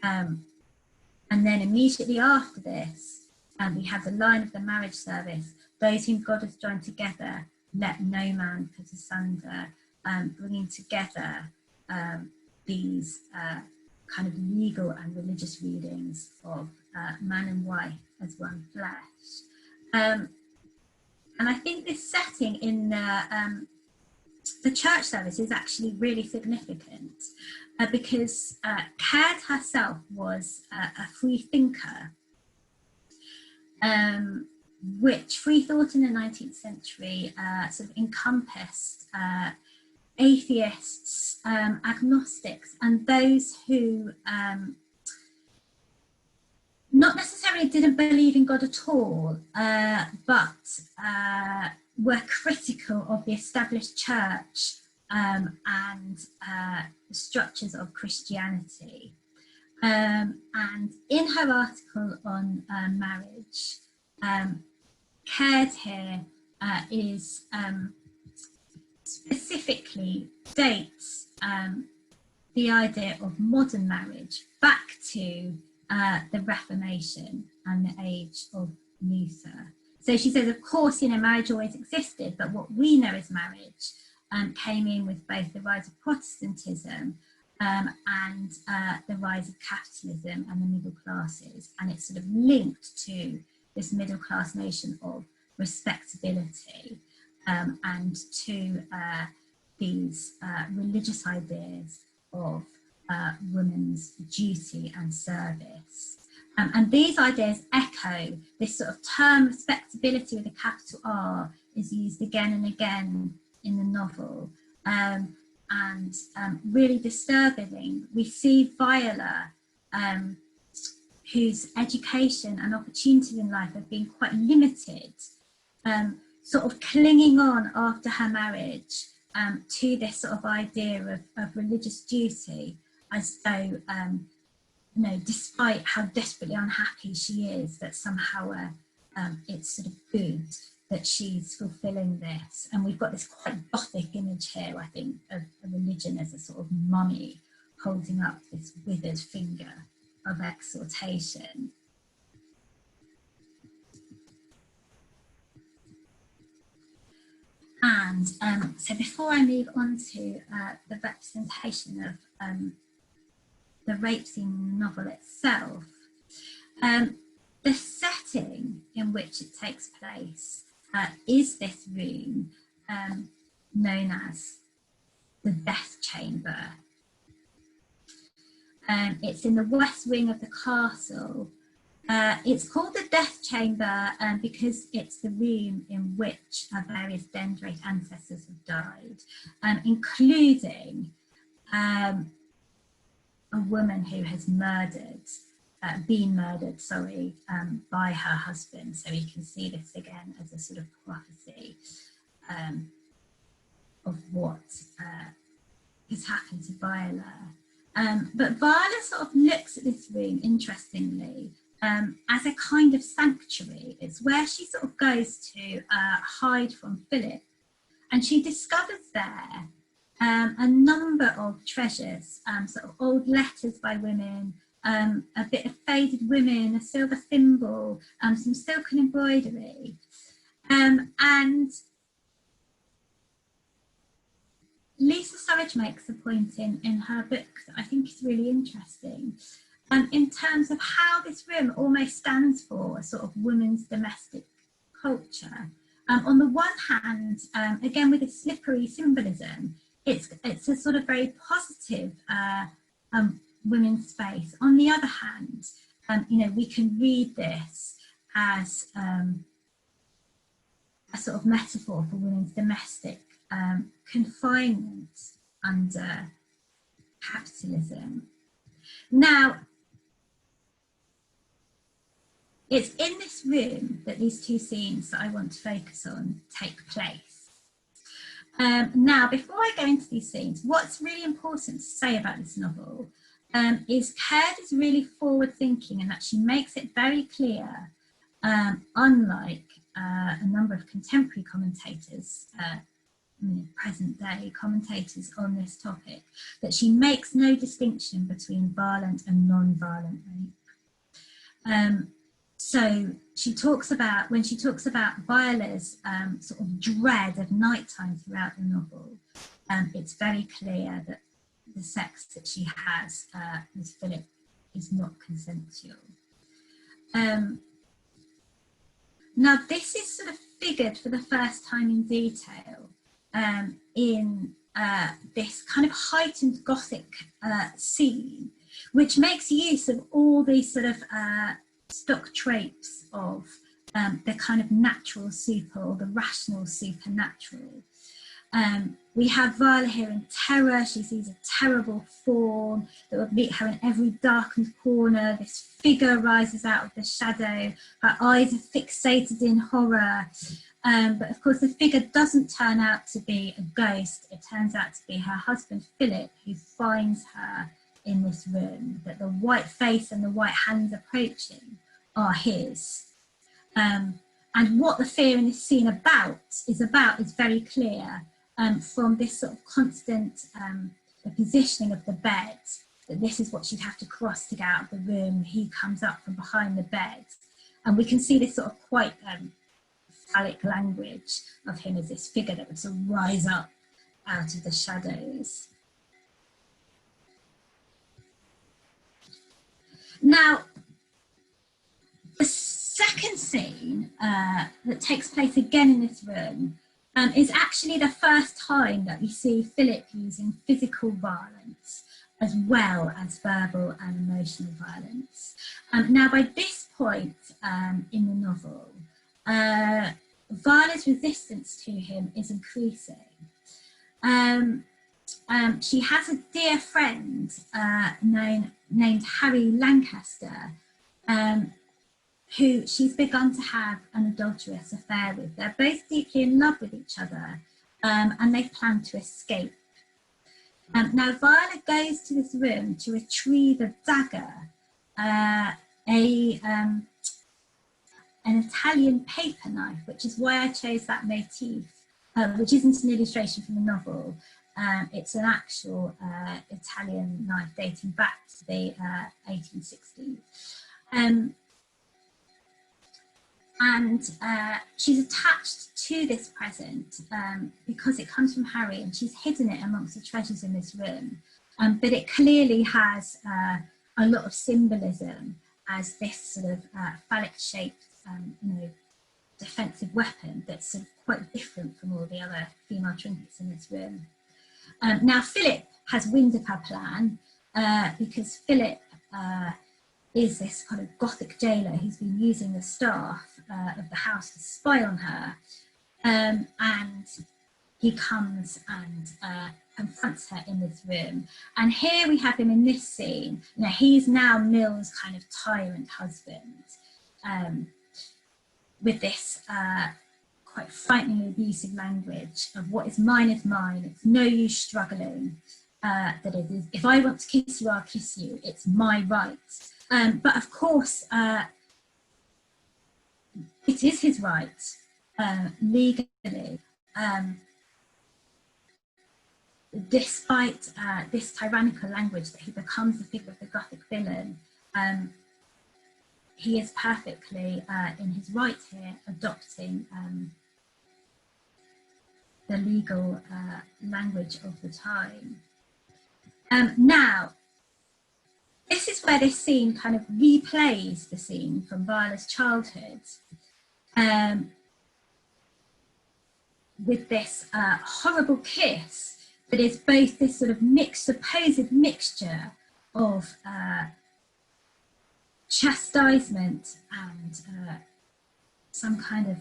And then immediately after this, we have the line of the marriage service: those whom God has joined together, let no man put asunder, bringing together these kind of legal and religious readings of man and wife as one flesh. And I think this setting in the church service is actually really significant because Caird herself was a free thinker, which free thought in the 19th century sort of encompassed atheists, agnostics, and those who not necessarily didn't believe in God at all, but were critical of the established church and the structures of Christianity. And in her article on marriage, Caird here is specifically dates the idea of modern marriage back to the Reformation and the age of Luther. So she says, of course, you know, marriage always existed, but what we know as marriage came in with both the rise of Protestantism and the rise of capitalism and the middle classes. And it's sort of linked to this middle class notion of respectability and to these religious ideas of women's duty and service. And these ideas echo this sort of term respectability with a capital R is used again and again in the novel. And really disturbing, we see Viola, whose education and opportunities in life have been quite limited, sort of clinging on after her marriage to this sort of idea of religious duty, as though, you know, despite how desperately unhappy she is, that somehow it's sort of good that she's fulfilling this. And we've got this quite Gothic image here, I think, of a religion as a sort of mummy holding up this withered finger of exhortation. And so before I move on to the representation of the rape scene in the novel itself, the setting in which it takes place is this room known as the death chamber. It's in the west wing of the castle. It's called the death chamber because it's the room in which our various dendrite ancestors have died, including a woman who has been murdered, by her husband. So we can see this again as a sort of prophecy of what has happened to Viola. But Viola sort of looks at this room, interestingly, as a kind of sanctuary. It's where she sort of goes to hide from Philip. And she discovers there a number of treasures, sort of old letters by women, a bit of faded women, a silver thimble, some silken embroidery. And Lisa Surridge makes a point in her book that I think is really interesting, in terms of how this room almost stands for a sort of women's domestic culture. On the one hand, again with a slippery symbolism, it's a sort of very positive women's space. On the other hand, you know, we can read this as a sort of metaphor for women's domestic confinement under capitalism. Now, it's in this room that these two scenes that I want to focus on take place. Now, before I go into these scenes, what's really important to say about this novel is Caird is really forward-thinking, and that she makes it very clear, unlike a number of contemporary commentators, present-day commentators on this topic, that she makes no distinction between violent and non-violent rape. So she talks about, when she talks about Viola's sort of dread of nighttime throughout the novel, it's very clear that the sex that she has with Philip is not consensual. Now, this is sort of figured for the first time in detail in this kind of heightened Gothic scene, which makes use of all these sort of stock tropes of the kind of natural super or the rational supernatural. We have Viola here in terror. She sees a terrible form that will meet her in every darkened corner. This figure rises out of the shadow. Her eyes are fixated in horror. But of course, the figure doesn't turn out to be a ghost. It turns out to be her husband, Philip, who finds her in this room, that the white face and the white hands approaching are his. And what the fear in this scene is very clear. From this sort of constant the positioning of the bed, that this is what she'd have to cross to get out of the room. He comes up from behind the bed, and we can see this sort of quite phallic language of him as this figure that would sort of rise up out of the shadows. Now, the second scene that takes place again in this room is actually the first time that we see Philip using physical violence as well as verbal and emotional violence. Now, by this point in the novel, Viola's resistance to him is increasing. She has a dear friend named Harry Lancaster, who she's begun to have an adulterous affair with. They're both deeply in love with each other, and they plan to escape. Now, Viola goes to this room to retrieve a dagger, an Italian paper knife, which is why I chose that motif, which isn't an illustration from the novel. It's an actual Italian knife dating back to the 1860s. And she's attached to this present because it comes from Harry, and she's hidden it amongst the treasures in this room. But it clearly has a lot of symbolism as this sort of phallic-shaped, defensive weapon that's sort of quite different from all the other female trinkets in this room. Now, Philip has wind of her plan because Philip is this kind of Gothic jailer who's been using the staff of the house to spy on her. And he comes and confronts her in this room. And here we have him in this scene. He's now Mill's kind of tyrant husband with this quite frighteningly abusive language of what is mine, it's no use struggling, that it is, if I want to kiss you, I'll kiss you, it's my right. But of course, it is his right, legally, despite this tyrannical language that he becomes the figure of the Gothic villain. He is perfectly in his right here, adopting the legal language of the time. Now, this is where this scene kind of replays the scene from Viola's childhood with this horrible kiss that is both this sort of supposed mixture of chastisement and some kind of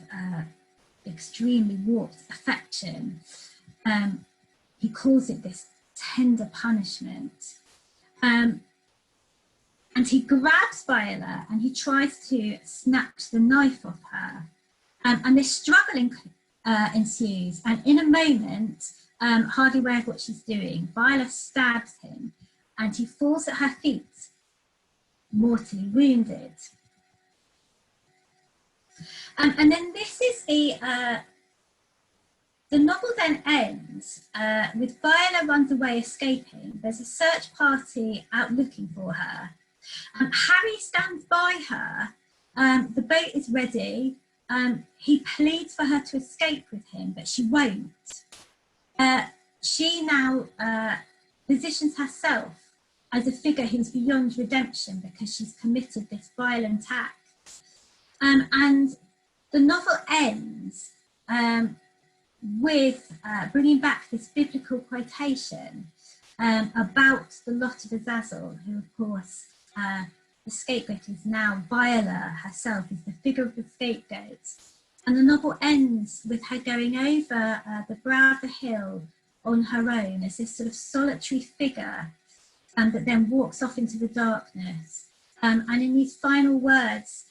extremely warped affection. He calls it this tender punishment. And he grabs Viola and he tries to snatch the knife off her. And this struggling ensues. And in a moment, hardly aware of what she's doing, Viola stabs him and he falls at her feet, mortally wounded. And then this is the novel then ends with Viola runs away escaping. There's a search party out looking for her. Harry stands by her. The boat is ready. He pleads for her to escape with him, but she won't. She now positions herself as a figure who's beyond redemption because she's committed this violent act. And the novel ends with bringing back this biblical quotation about the lot of Azazel, who of course the scapegoat is now Viola herself, is the figure of the scapegoat. And the novel ends with her going over the brow of the hill on her own as this sort of solitary figure that then walks off into the darkness. And in these final words,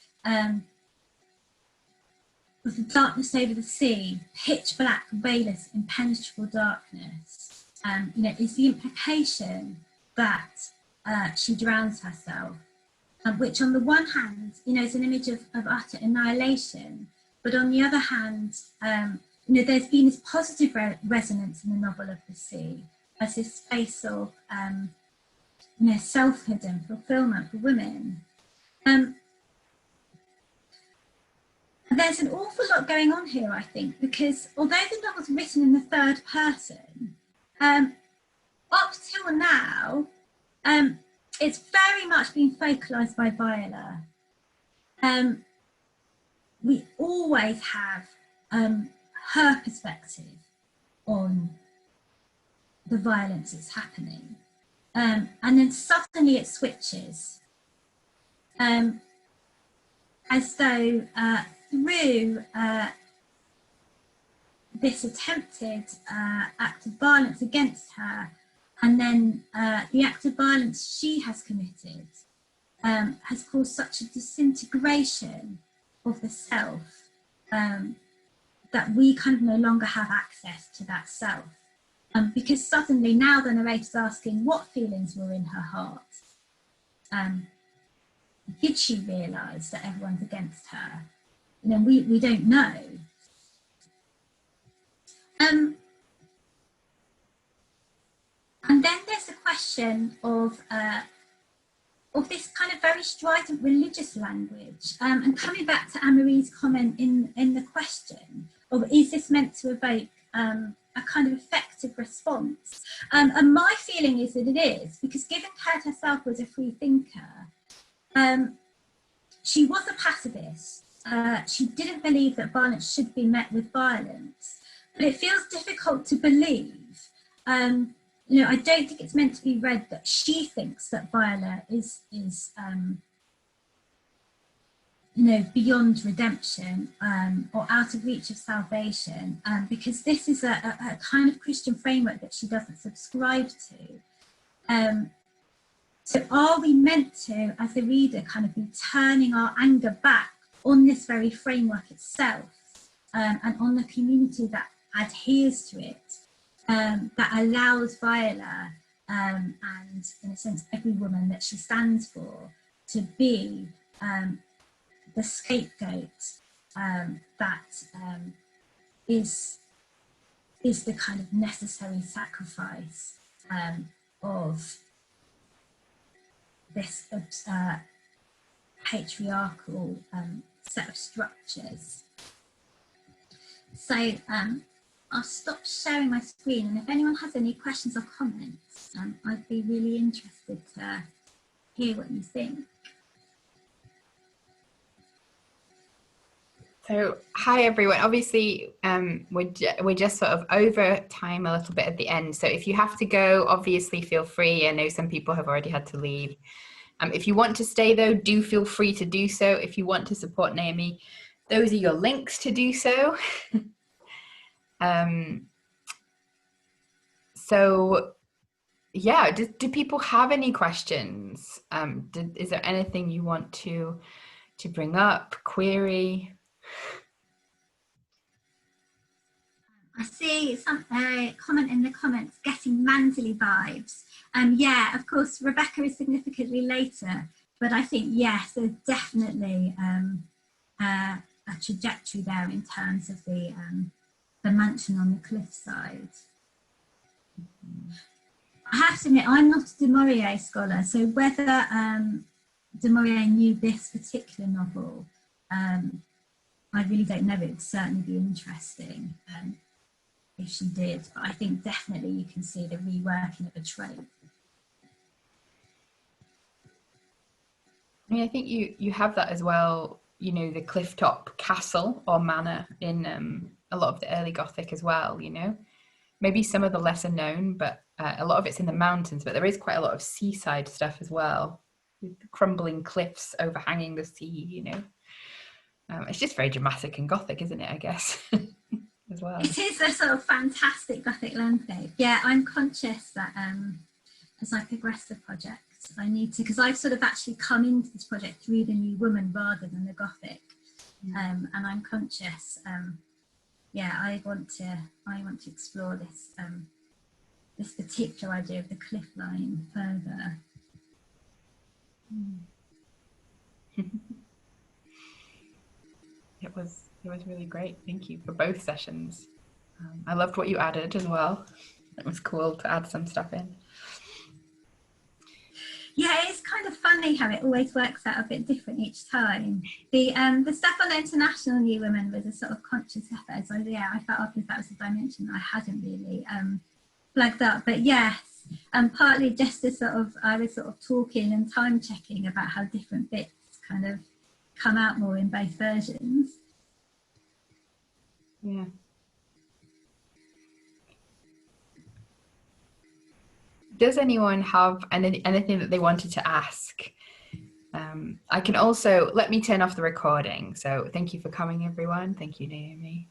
with the darkness over the sea, pitch black, veilless, impenetrable darkness, is the implication that she drowns herself, which on the one hand, is an image of utter annihilation, but on the other hand, there's been this positive resonance in the novel of the sea as this space of selfhood and fulfillment for women. there's an awful lot going on here, I think, because although the novel's written in the third person, up till now, it's very much been focalised by Viola. We always have her perspective on the violence that's happening. And then suddenly it switches. As though through this attempted act of violence against her, and then the act of violence she has committed has caused such a disintegration of the self that we kind of no longer have access to that self. Because suddenly now the narrator's asking what feelings were in her heart. Did she realise that everyone's against her? You know, we don't know. And then there's the question of this kind of very strident religious language. And coming back to Anne-Marie's comment in the question of, is this meant to evoke a kind of effective response? And my feeling is that it is, because given Caird herself was a free thinker, she was a pacifist. She didn't believe that violence should be met with violence, but it feels difficult to believe. You know, I don't think it's meant to be read that she thinks that Viola is you know, beyond redemption or out of reach of salvation, because this is a kind of Christian framework that she doesn't subscribe to. So are we meant to, as the reader, kind of be turning our anger back on this very framework itself and on the community that adheres to it, that allows Viola and, in a sense, every woman that she stands for to be the scapegoat that is the kind of necessary sacrifice of this patriarchal set of structures. So I'll stop sharing my screen, and if anyone has any questions or comments, I'd be really interested to hear what you think. So, hi everyone. Obviously, we're just sort of over time a little bit at the end. So if you have to go, obviously feel free. I know some people have already had to leave. If you want to stay though, do feel free to do so. If you want to support Naomi, those are your links to do so. So yeah, do people have any questions? Is there anything you want to bring up, query? I see some comment in the comments, getting Manderley vibes. Yeah, of course, Rebecca is significantly later, but I think, yes, there's definitely a trajectory there in terms of the mansion on the cliffside. I have to admit, I'm not a du Maurier scholar, so whether du Maurier knew this particular novel, I really don't know. It would certainly be interesting if she did, but I think definitely you can see the reworking of a trope. I mean, I think you have that as well, you know, the clifftop castle or manor in a lot of the early Gothic as well, you know. Maybe some of the lesser known, but a lot of it's in the mountains, but there is quite a lot of seaside stuff as well, with the crumbling cliffs overhanging the sea, you know. It's just very dramatic and Gothic, isn't it, I guess, as well. It is a sort of fantastic Gothic landscape. Yeah, I'm conscious that as I progress the project, I need to, because I've sort of actually come into this project through the New Woman rather than the Gothic, and I'm conscious. Yeah, I want to explore this this particular idea of the cliff line further. It was really great. Thank you for both sessions. I loved what you added as well. It was cool to add some stuff in. Yeah, it's kind of fun funny how it always works out a bit different each time. The stuff on the International New Woman was a sort of conscious effort. So yeah, I felt obviously that was a dimension that I hadn't really flagged up. But yes, partly just to sort of, I was sort of talking and time checking about how different bits kind of come out more in both versions. Yeah. Does anyone have anything that they wanted to ask? I can also, let me turn off the recording. So thank you for coming, everyone. Thank you, Naomi.